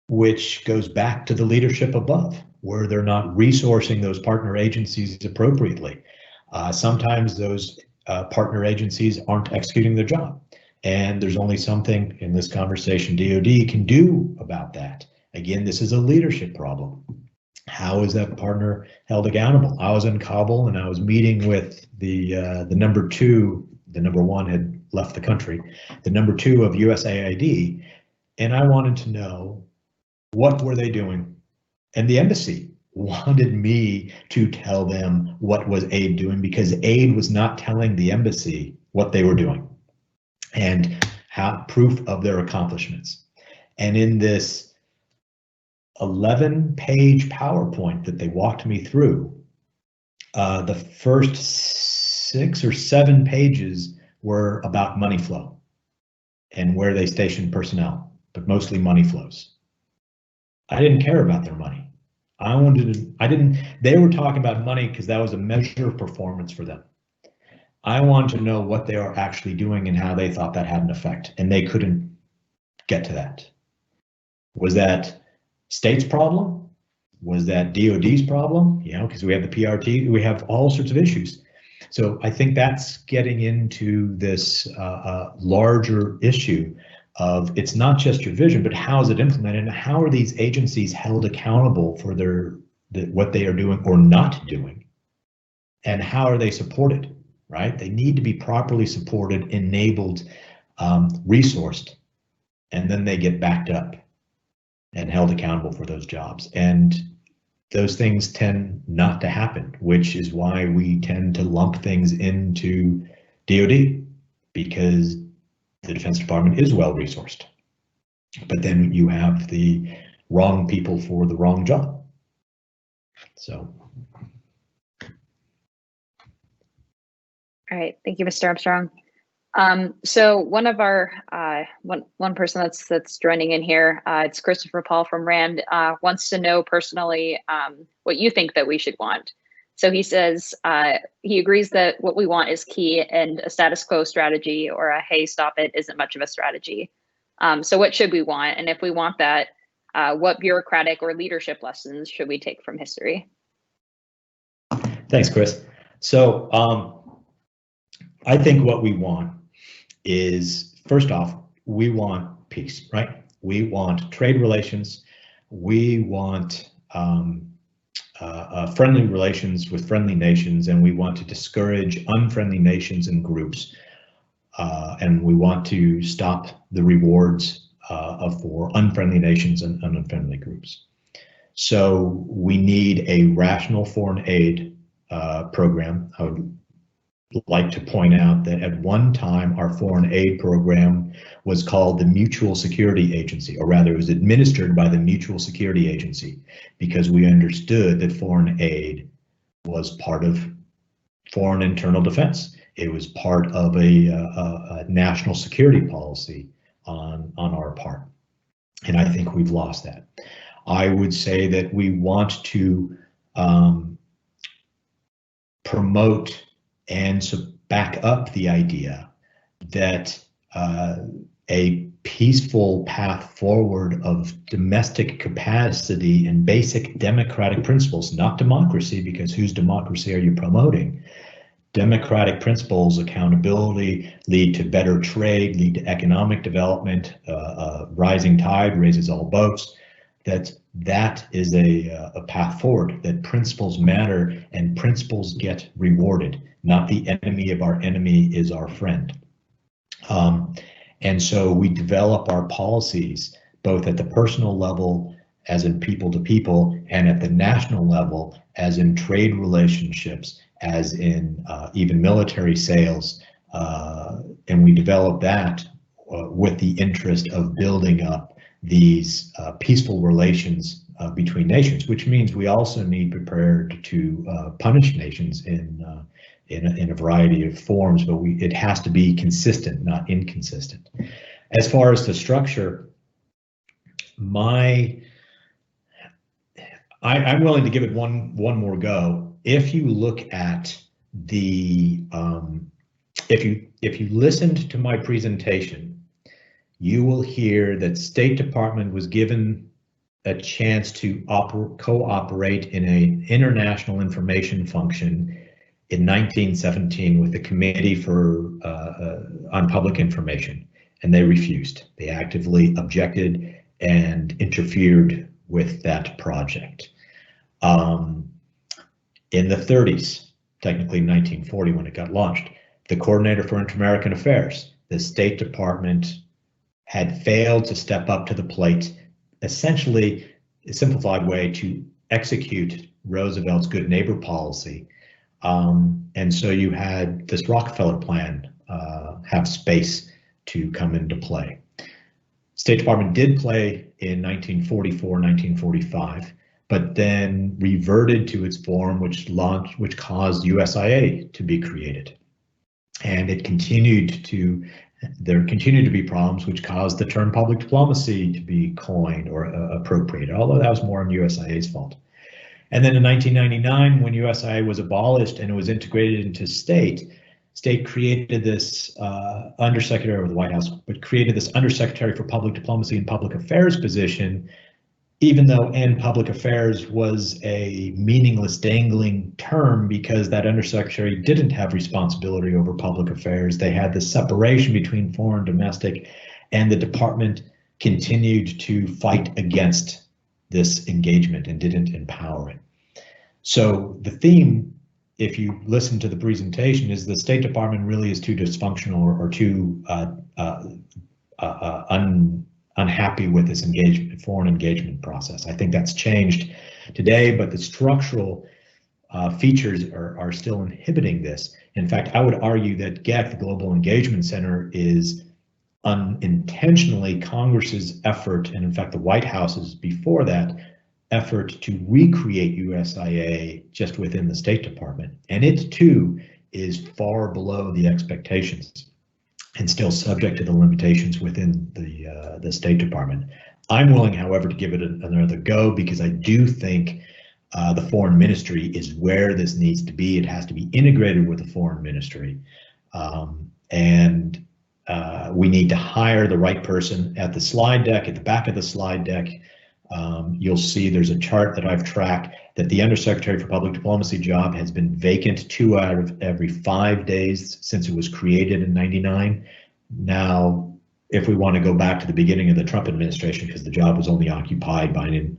S3: which goes back to the leadership above, where they're not resourcing those partner agencies appropriately. Sometimes those partner agencies aren't executing their job, and there's only something in this conversation DoD can do about that. Again, this is a leadership problem. How is that partner held accountable? I was in Kabul and I was meeting with the number two. The number one had left the country, the number two of USAID, and I wanted to know what were they doing, and the embassy wanted me to tell them what was aid doing, because aid was not telling the embassy what they were doing and have proof of their accomplishments. And in this 11-page PowerPoint that they walked me through, the first 6 or 7 pages were about money flow and where they stationed personnel, but mostly money flows. I didn't care about their money. They were talking about money because that was a measure of performance for them. I wanted to know what they are actually doing and how they thought that had an effect, and they couldn't get to that. Was that state's problem? Was that DoD's problem? You know, because we have the PRT, we have all sorts of issues. So I think that's getting into this larger issue of, it's not just your vision, but how is it implemented, and how are these agencies held accountable for what they are doing or not doing, and how are they supported, right? They need to be properly supported, enabled, resourced, and then they get backed up and held accountable for those jobs. And those things tend not to happen, which is why we tend to lump things into DoD, because the Defense Department is well resourced, but then you have the wrong people for the wrong job. So.
S1: All right, thank you, Mr. Armstrong. So one of our one person that's joining in here, it's Christopher Paul from RAND, wants to know personally what you think that we should want. So he says he agrees that what we want is key, and a status quo strategy or a hey, stop it isn't much of a strategy. So what should we want? And if we want that, what bureaucratic or leadership lessons should we take from history?
S3: Thanks, Chris. So I think what we want is, first off, we want peace, right? We want trade relations. We want friendly relations with friendly nations, and we want to discourage unfriendly nations and groups. And we want to stop the rewards for unfriendly nations and unfriendly groups. So we need a rational foreign aid program. I would like to point out that at one time our foreign aid program was called the Mutual Security Agency, or rather it was administered by the Mutual Security Agency, because we understood that foreign aid was part of foreign internal defense. It was part of a national security policy on our part, and I think we've lost that. I would say that we want to promote and back up the idea that a peaceful path forward of domestic capacity and basic democratic principles, not democracy, because whose democracy are you promoting? Democratic principles, accountability, lead to better trade, lead to economic development. Rising tide raises all boats. That is a path forward, that principles matter and principles get rewarded. Not the enemy of our enemy is our friend. And so we develop our policies both at the personal level, as in people to people, and at the national level, as in trade relationships, as in even military sales. And we develop that with the interest of building up these peaceful relations between nations, which means we also need prepared to punish nations in a variety of forms, but it has to be consistent, not inconsistent. As far as the structure, I'm willing to give it one more go. If you look at the if you listened to my presentation, you will hear that State Department was given a chance to cooperate in an international information function in 1917 with the Committee for on Public Information, and they refused. They actively objected and interfered with that project. In the 30s, technically 1940 when it got launched, the Coordinator for Inter-American Affairs, the State Department had failed to step up to the plate, essentially a simplified way to execute Roosevelt's good neighbor policy. And so you had this Rockefeller plan have space to come into play. State Department did play in 1944, 1945, but then reverted to its form, which caused USIA to be created. And there continued to be problems which caused the term public diplomacy to be coined or appropriated, although that was more on USIA's fault. And then in 1999, when USIA was abolished and it was integrated into state created this undersecretary of the White House, but created this undersecretary for public diplomacy and public affairs position, even though in public affairs was a meaningless dangling term because that undersecretary didn't have responsibility over public affairs. They had the separation between foreign and domestic, and the department continued to fight against this engagement and didn't empower it. So the theme, if you listen to the presentation, is the State Department really is too dysfunctional or too unhappy with this foreign engagement process. I think that's changed today, but the structural features are still inhibiting this. In fact, I would argue that GEC, the Global Engagement Center, is unintentionally Congress's effort, and in fact the White House's before that, effort to recreate USIA just within the State Department. And it too is far below the expectations and still subject to the limitations within the State Department. I'm willing, however, to give it another go because I do think the foreign ministry is where this needs to be. It has to be integrated with the foreign ministry. And we need to hire the right person. At the slide deck, at the back of the slide deck, you'll see there's a chart that I've tracked that the Undersecretary for Public Diplomacy job has been vacant 2 out of every 5 days since it was created in '99. Now, if we want to go back to the beginning of the Trump administration, because the job was only occupied by an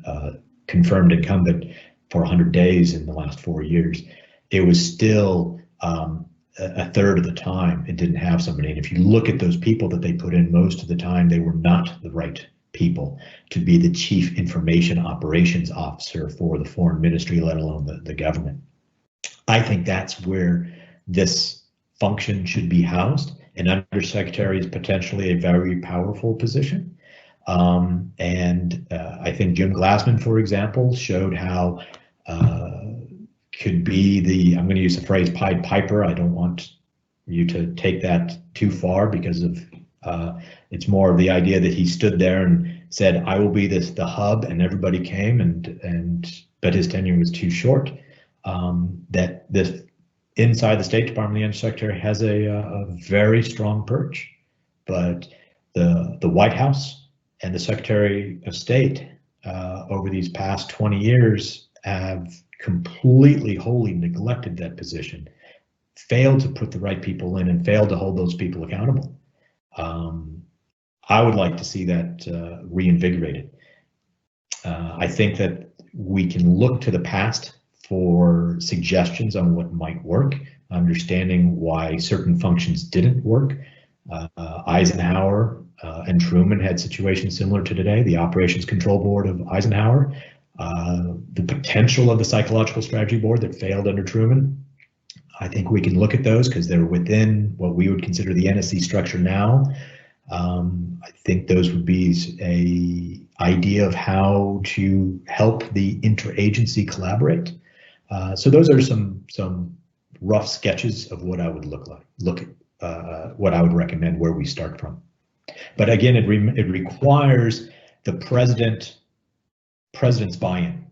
S3: confirmed incumbent for 100 days in the last 4 years, it was still a third of the time it didn't have somebody. And if you look at those people that they put in, most of the time they were not the right people to be the chief information operations officer for the foreign ministry, let alone the government. I think that's where this function should be housed. An undersecretary is potentially a very powerful position. I think Jim Glassman, for example, showed how could be the, I'm going to use the phrase Pied Piper. I don't want you to take that too far, because of it's more of the idea that he stood there and said, I will be the hub, and everybody came, but his tenure was too short. That this inside the State Department, the Undersecretary has a very strong perch, but the White House and the Secretary of State over these past 20 years have completely, wholly neglected that position, failed to put the right people in, and failed to hold those people accountable. I would like to see that reinvigorated. I think that we can look to the past for suggestions on what might work, understanding why certain functions didn't work. Eisenhower and Truman had situations similar to today. The Operations Control Board of Eisenhower, the potential of the Psychological Strategy Board that failed under Truman. I think we can look at those because they're within what we would consider the NSC structure now. I think those would be a idea of how to help the interagency collaborate. So those are some rough sketches of what I would what I would recommend where we start from. But again, it requires the president's buy-in.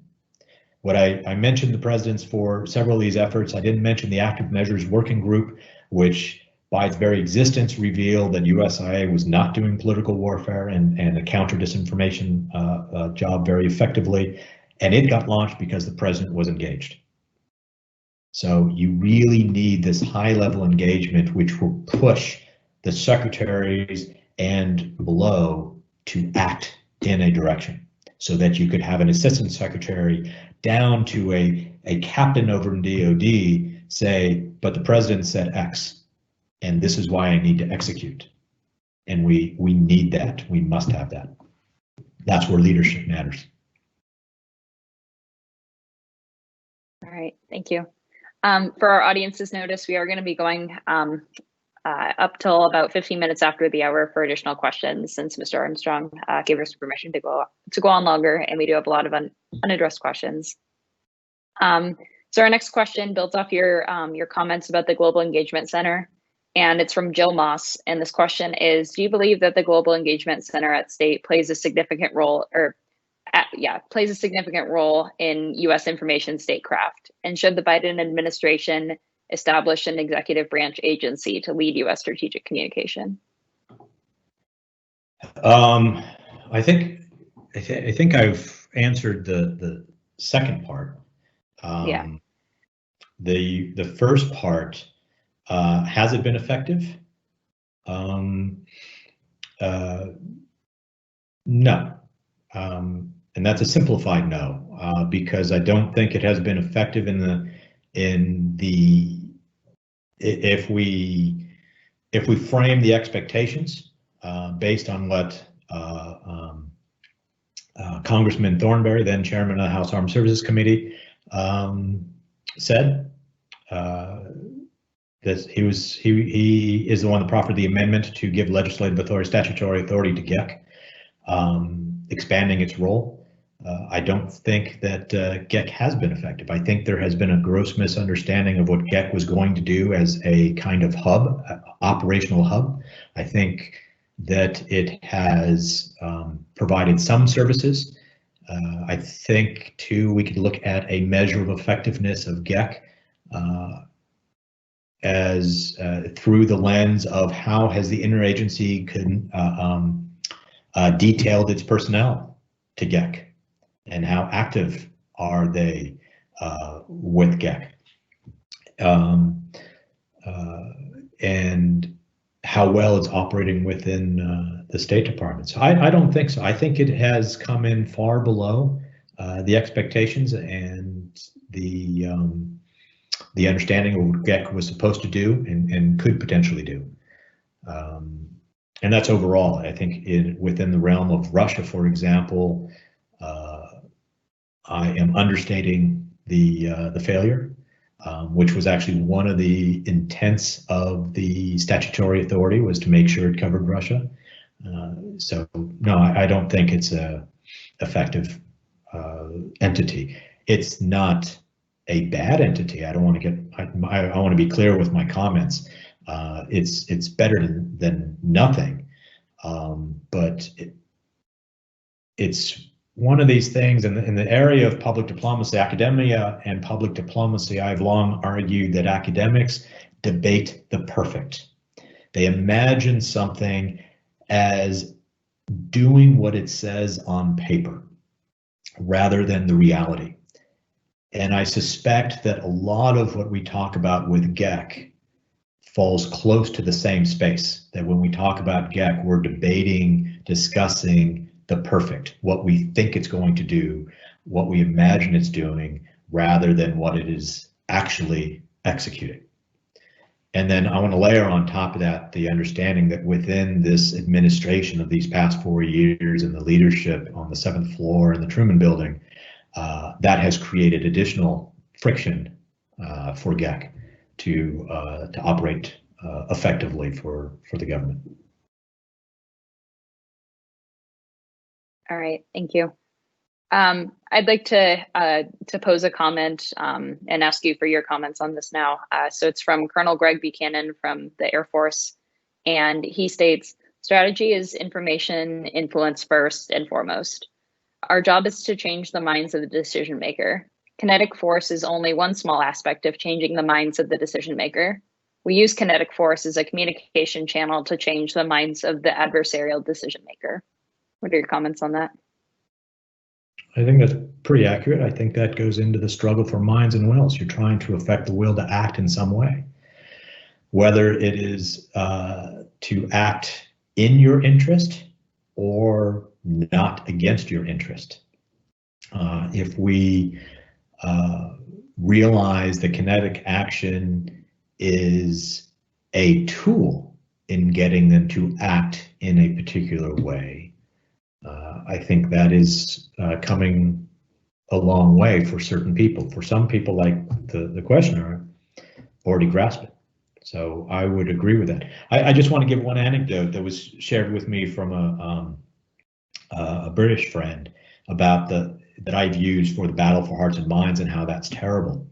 S3: What I mentioned the presidents for several of these efforts. I didn't mention the Active Measures Working Group, which by its very existence revealed that USIA was not doing political warfare and a counter disinformation job very effectively, and it got launched because the president was engaged. So you really need this high-level engagement, which will push the secretaries and below to act in a direction, so that you could have an assistant secretary down to a captain over in DOD say, but the president said X, and this is why I need to execute. And we need that. We must have that. That's where leadership matters.
S1: All right, thank you. For our audience's notice, we are going to be going up till about 15 minutes after the hour for additional questions, since Mr. Armstrong gave us permission to go on longer, and we do have a lot of unaddressed questions. So our next question builds off your comments about the Global Engagement Center, and it's from Jill Moss. And this question is: do you believe that the Global Engagement Center at State plays a significant role, in U.S. information statecraft? And should the Biden administration establish an executive branch agency to lead U.S. strategic communication?
S3: I think I've answered the second part.
S1: Yeah.
S3: The first part, has it been effective? No. And that's a simplified no, because I don't think it has been effective if we frame the expectations based on what Congressman Thornberry, then chairman of the House Armed Services Committee, said. That he is the one that proffered the amendment to give legislative authority, statutory authority to GEC, expanding its role. I don't think that GEC has been effective. I think there has been a gross misunderstanding of what GEC was going to do as a kind of hub, operational hub. I think that it has provided some services. I think too, we could look at a measure of effectiveness of GEC as through the lens of how has the interagency detailed its personnel to GEC, and how active are they with GEC. And how well it's operating within the State Department. So I don't think so. I think it has come in far below the expectations and the understanding of what GEC was supposed to do and could potentially do. And that's overall. I think within the realm of Russia, for example, I am understating the failure, which was actually one of the intents of the statutory authority, was to make sure it covered Russia. So no, I don't think it's a effective entity. It's not a bad entity. I don't want to get. I want to be clear with my comments. It's better than nothing, but it's one of these things in the area of public diplomacy, academia and public diplomacy. I've long argued that academics debate the perfect. They imagine something as doing what it says on paper rather than the reality. And I suspect that a lot of what we talk about with GEC falls close to the same space, that when we talk about GEC, we're debating, discussing the perfect, what we think it's going to do, what we imagine it's doing, rather than what it is actually executing. And then I want to layer on top of that the understanding that within this administration of these past 4 years and the leadership on the 7th floor in the Truman Building, that has created additional friction for GEC to operate effectively for the government.
S1: All right, thank you. I'd like to pose a comment and ask you for your comments on this now. So it's from Colonel Greg Buchanan from the Air Force, and he states, strategy is information influence first and foremost. Our job is to change the minds of the decision maker. Kinetic force is only one small aspect of changing the minds of the decision maker. We use kinetic force as a communication channel to change the minds of the adversarial decision maker. What are your comments on that?
S3: I think that's pretty accurate. I think that goes into the struggle for minds and wills. You're trying to affect the will to act in some way, whether it is to act in your interest or not against your interest. If we realize that kinetic action is a tool in getting them to act in a particular way, I think that is coming a long way for certain people. For some people, like the questioner, already grasp it. So I would agree with that. I just want to give one anecdote that was shared with me from a British friend about that I've used for the battle for hearts and minds and how that's terrible.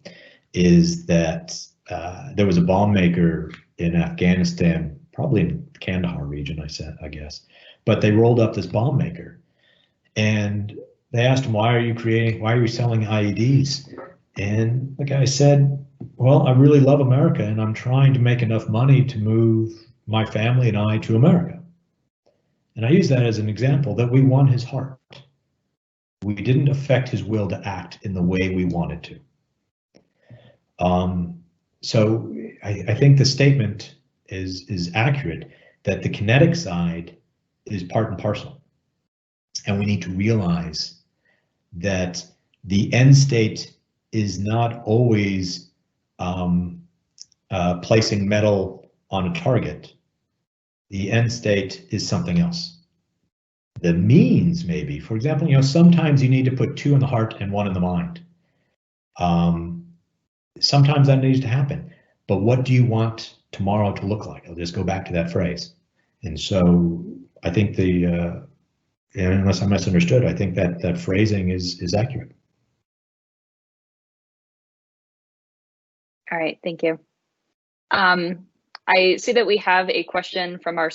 S3: Is that there was a bomb maker in Afghanistan, probably in the Kandahar region, I guess, but they rolled up this bomb maker. And they asked him, why are you selling IEDs? And the guy said, well, I really love America and I'm trying to make enough money to move my family and I to America. And I use that as an example that we won his heart. We didn't affect his will to act in the way we wanted to. So I think the statement is accurate that the kinetic side is part and parcel. And we need to realize that the end state is not always placing metal on a target. The end state is something else. The means, maybe, for example, sometimes you need to put 2 in the heart and 1 in the mind. Sometimes that needs to happen. But what do you want tomorrow to look like? I'll just go back to that phrase. And so I think unless I misunderstood, I think that phrasing is accurate.
S1: All right, thank you. I see that we have a question from our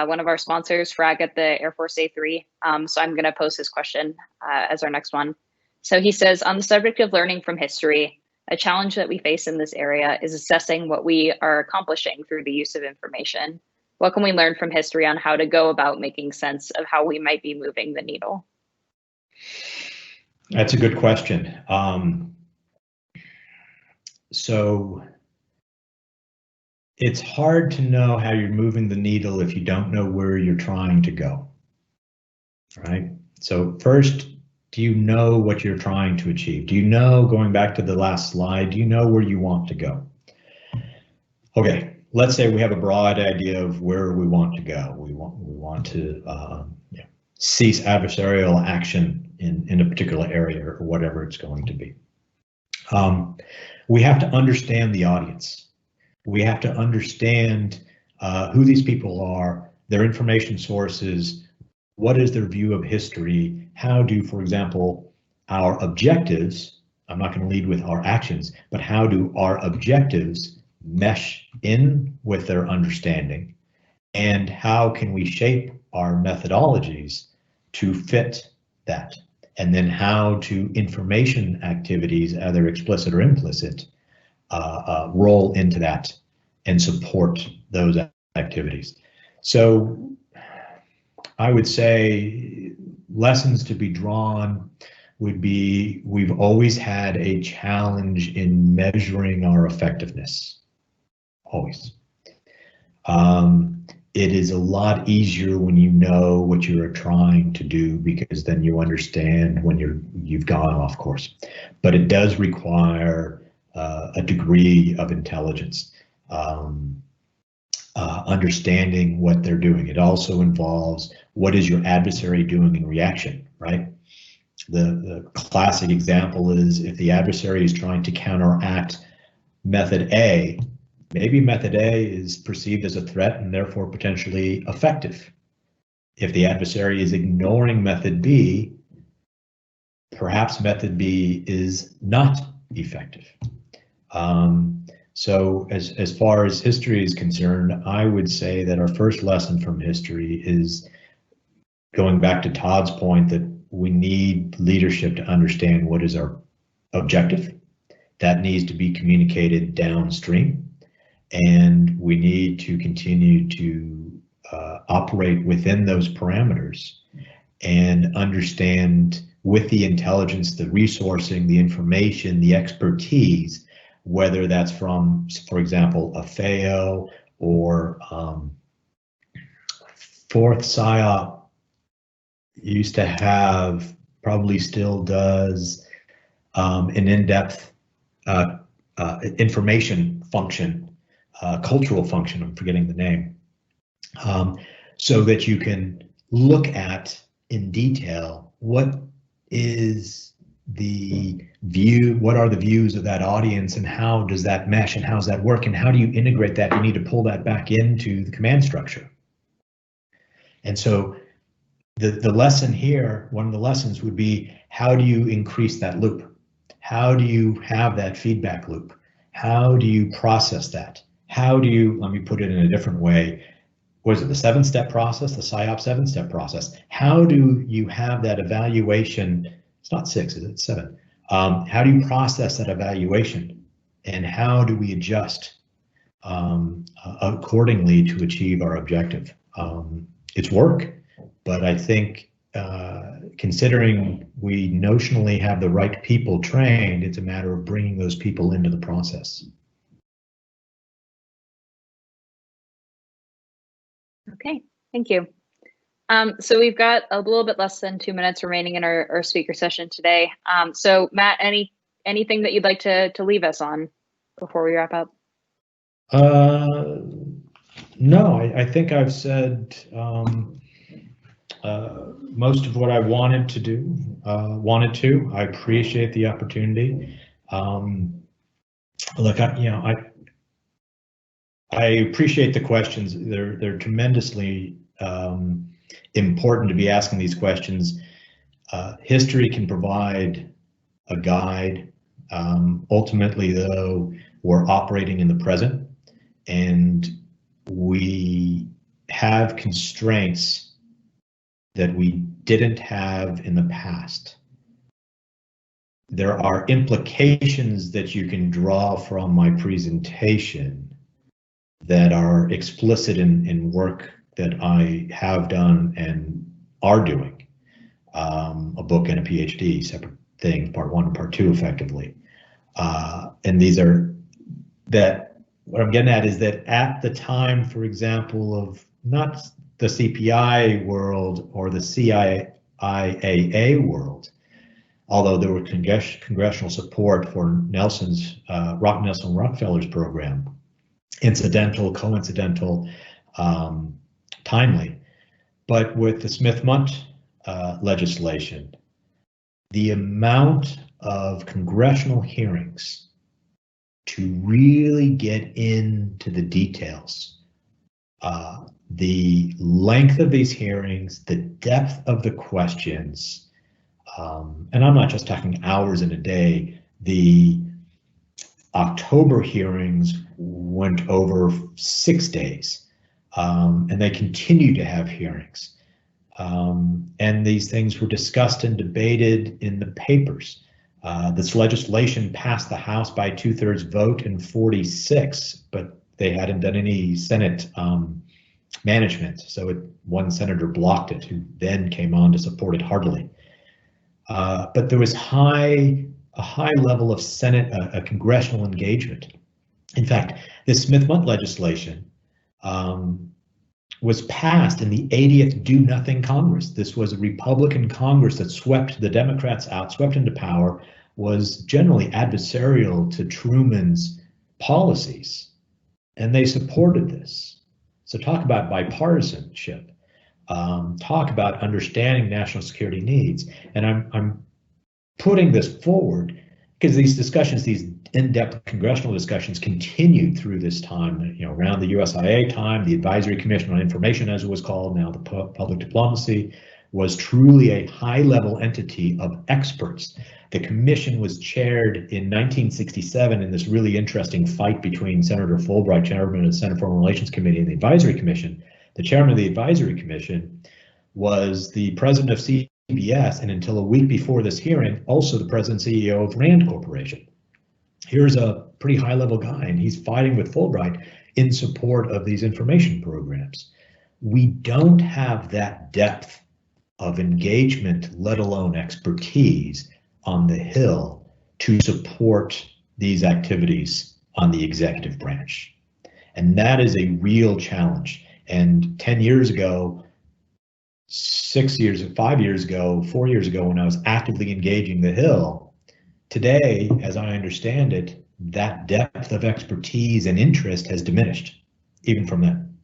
S1: one of our sponsors, Frag at the Air Force A3. So I'm going to pose his question as our next one. So he says, on the subject of learning from history, a challenge that we face in this area is assessing what we are accomplishing through the use of information. What can we learn from history on how to go about making sense of how we might be moving the needle?
S3: That's a good question. So it's hard to know how you're moving the needle if you don't know where you're trying to go, right? So first, do you know what you're trying to achieve? Do you know, going back to the last slide, do you know where you want to go? Okay, let's say we have a broad idea of where we want to go. We want to cease adversarial action in a particular area or whatever it's going to be. We have to understand the audience. We have to understand who these people are, their information sources, what is their view of history, how do, for example, our objectives, I'm not going to lead with our actions, but how do our objectives mesh in with their understanding, and how can we shape our methodologies to fit that? And then how do information activities, either explicit or implicit, roll into that and support those activities. So I would say lessons to be drawn would be, we've always had a challenge in measuring our effectiveness, always. It is a lot easier when you know what you are trying to do, because then you understand when you've gone off course. But it does require a degree of intelligence, understanding what they're doing. It also involves, what is your adversary doing in reaction, right? The classic example is, if the adversary is trying to counteract method A, maybe method A is perceived as a threat and therefore potentially effective. If the adversary is ignoring method B, perhaps method B is not effective. So as far as history is concerned, I would say that our first lesson from history is, going back to Todd's point, that we need leadership to understand what is our objective. That needs to be communicated downstream. And we need to continue to operate within those parameters and understand, with the intelligence, the resourcing, the information, the expertise, whether that's from, for example, a FAO or Fourth PSYOP used to have, probably still does, an in-depth information function. Cultural function, I'm forgetting the name, so that you can look at in detail what is the view, what are the views of that audience, and how does that mesh, and how does that work, and how do you integrate that? You need to pull that back into the command structure. And so the lesson here, one of the lessons would be, how do you increase that loop? How do you have that feedback loop? How do you process that? How do you, let me put it in a different way, what is it, the 7-step process, the PSYOP 7-step process? How do you have that evaluation? It's not 6, is it? 7. How do you process that evaluation? And how do we adjust accordingly to achieve our objective? It's work, but I think considering we notionally have the right people trained, it's a matter of bringing those people into the process.
S1: Okay, thank you. So we've got a little bit less than 2 minutes remaining in our speaker session today. So Matt, anything that you'd like to leave us on before we wrap up?
S3: No, I think I've said most of what I wanted to do. I appreciate the opportunity. Look, I appreciate the questions. They're tremendously important to be asking these questions. History can provide a guide. Ultimately, though, we're operating in the present, and we have constraints that we didn't have in the past. There are implications that you can draw from my presentation that are explicit in work that I have done and are doing. A book and a PhD, separate thing, part 1 and part 2 effectively. And these are that what I'm getting at is that at the time, for example, of not the CPI world or the CIAA world, although there were congressional support for Nelson Rockefeller's program, incidental, coincidental, timely. But with the Smith-Mundt legislation, the amount of congressional hearings to really get into the details, the length of these hearings, the depth of the questions, and I'm not just talking hours in a day. The October hearings went over 6 days, and they continue to have hearings. And these things were discussed and debated in the papers. This legislation passed the House by 2/3 vote in 46, but they hadn't done any Senate management, so one senator blocked it, who then came on to support it heartily. But there was a high level of Senate, congressional engagement. In fact, this Smith-Mundt legislation was passed in the 80th Do Nothing Congress. This was a Republican Congress that swept the Democrats out, swept into power, was generally adversarial to Truman's policies, and they supported this. So talk about bipartisanship, talk about understanding national security needs. And I'm putting this forward because these discussions, these in-depth congressional discussions, continued through this time, around the USIA time. The Advisory Commission on Information, as it was called, now the Public Diplomacy, was truly a high-level entity of experts. The commission was chaired in 1967 in this really interesting fight between Senator Fulbright, chairman of the Senate Foreign Relations Committee, and the Advisory Commission. The chairman of the Advisory Commission was the president of CBS, and until a week before this hearing, also the president and CEO of Rand Corporation. Here's a pretty high-level guy, and he's fighting with Fulbright in support of these information programs. We don't have that depth of engagement, let alone expertise, on the Hill to support these activities on the executive branch. And that is a real challenge. And 10 years ago, 6 years, 5 years ago, 4 years ago, when I was actively engaging the Hill, today, as I understand it, that depth of expertise and interest has diminished, even from them.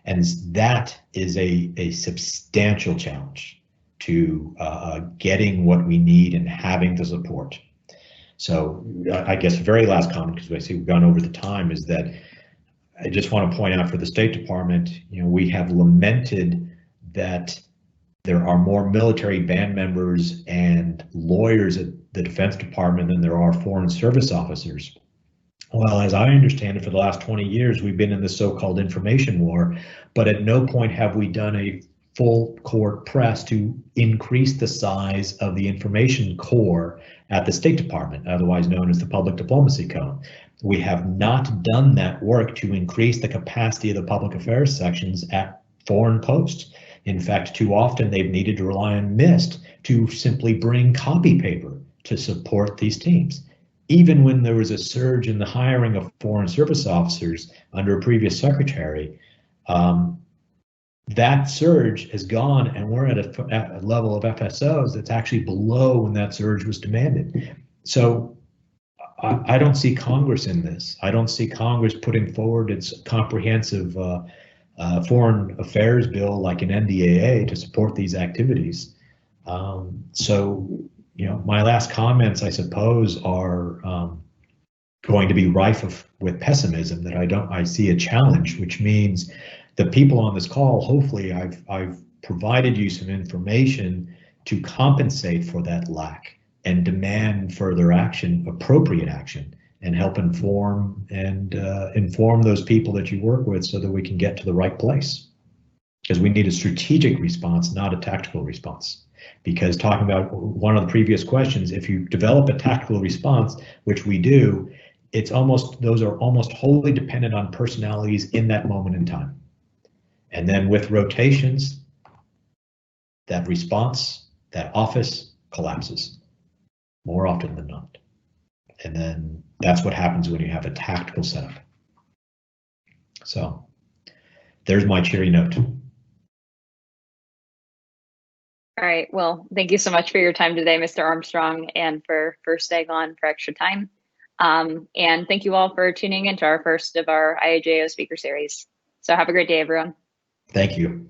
S3: And that is a substantial challenge to getting what we need and having the support. So I guess very last comment, because I see we've gone over the time, is that I just want to point out for the State Department, we have lamented that there are more military band members and lawyers at the Defense Department than there are Foreign Service officers. Well, as I understand it, for the last 20 years, we've been in the so-called information war, but at no point have we done a full court press to increase the size of the information corps at the State Department, otherwise known as the Public Diplomacy Code. We have not done that work to increase the capacity of the public affairs sections at foreign posts. In fact, too often they've needed to rely on MIST to simply bring copy paper to support these teams. Even when there was a surge in the hiring of Foreign Service officers under a previous secretary, that surge has gone, and we're at a level of FSOs that's actually below when that surge was demanded. So I don't see Congress in this. I don't see Congress putting forward its comprehensive foreign affairs bill like an NDAA to support these activities. So, my last comments, I suppose, are going to be rife with pessimism, that I see a challenge, which means the people on this call, hopefully I've provided you some information to compensate for that lack and demand further action, appropriate action, and help inform those people that you work with so that we can get to the right place. Because we need a strategic response, not a tactical response. Because talking about one of the previous questions, if you develop a tactical response, which we do, those are almost wholly dependent on personalities in that moment in time. And then with rotations, that response, that office collapses more often than not. And then that's what happens when you have a tactical setup. So there's my cheery note.
S1: All right. Well, thank you so much for your time today, Mr. Armstrong, and for staying on for extra time. And thank you all for tuning into our first of our IAJO speaker series. So have a great day, everyone.
S3: Thank you.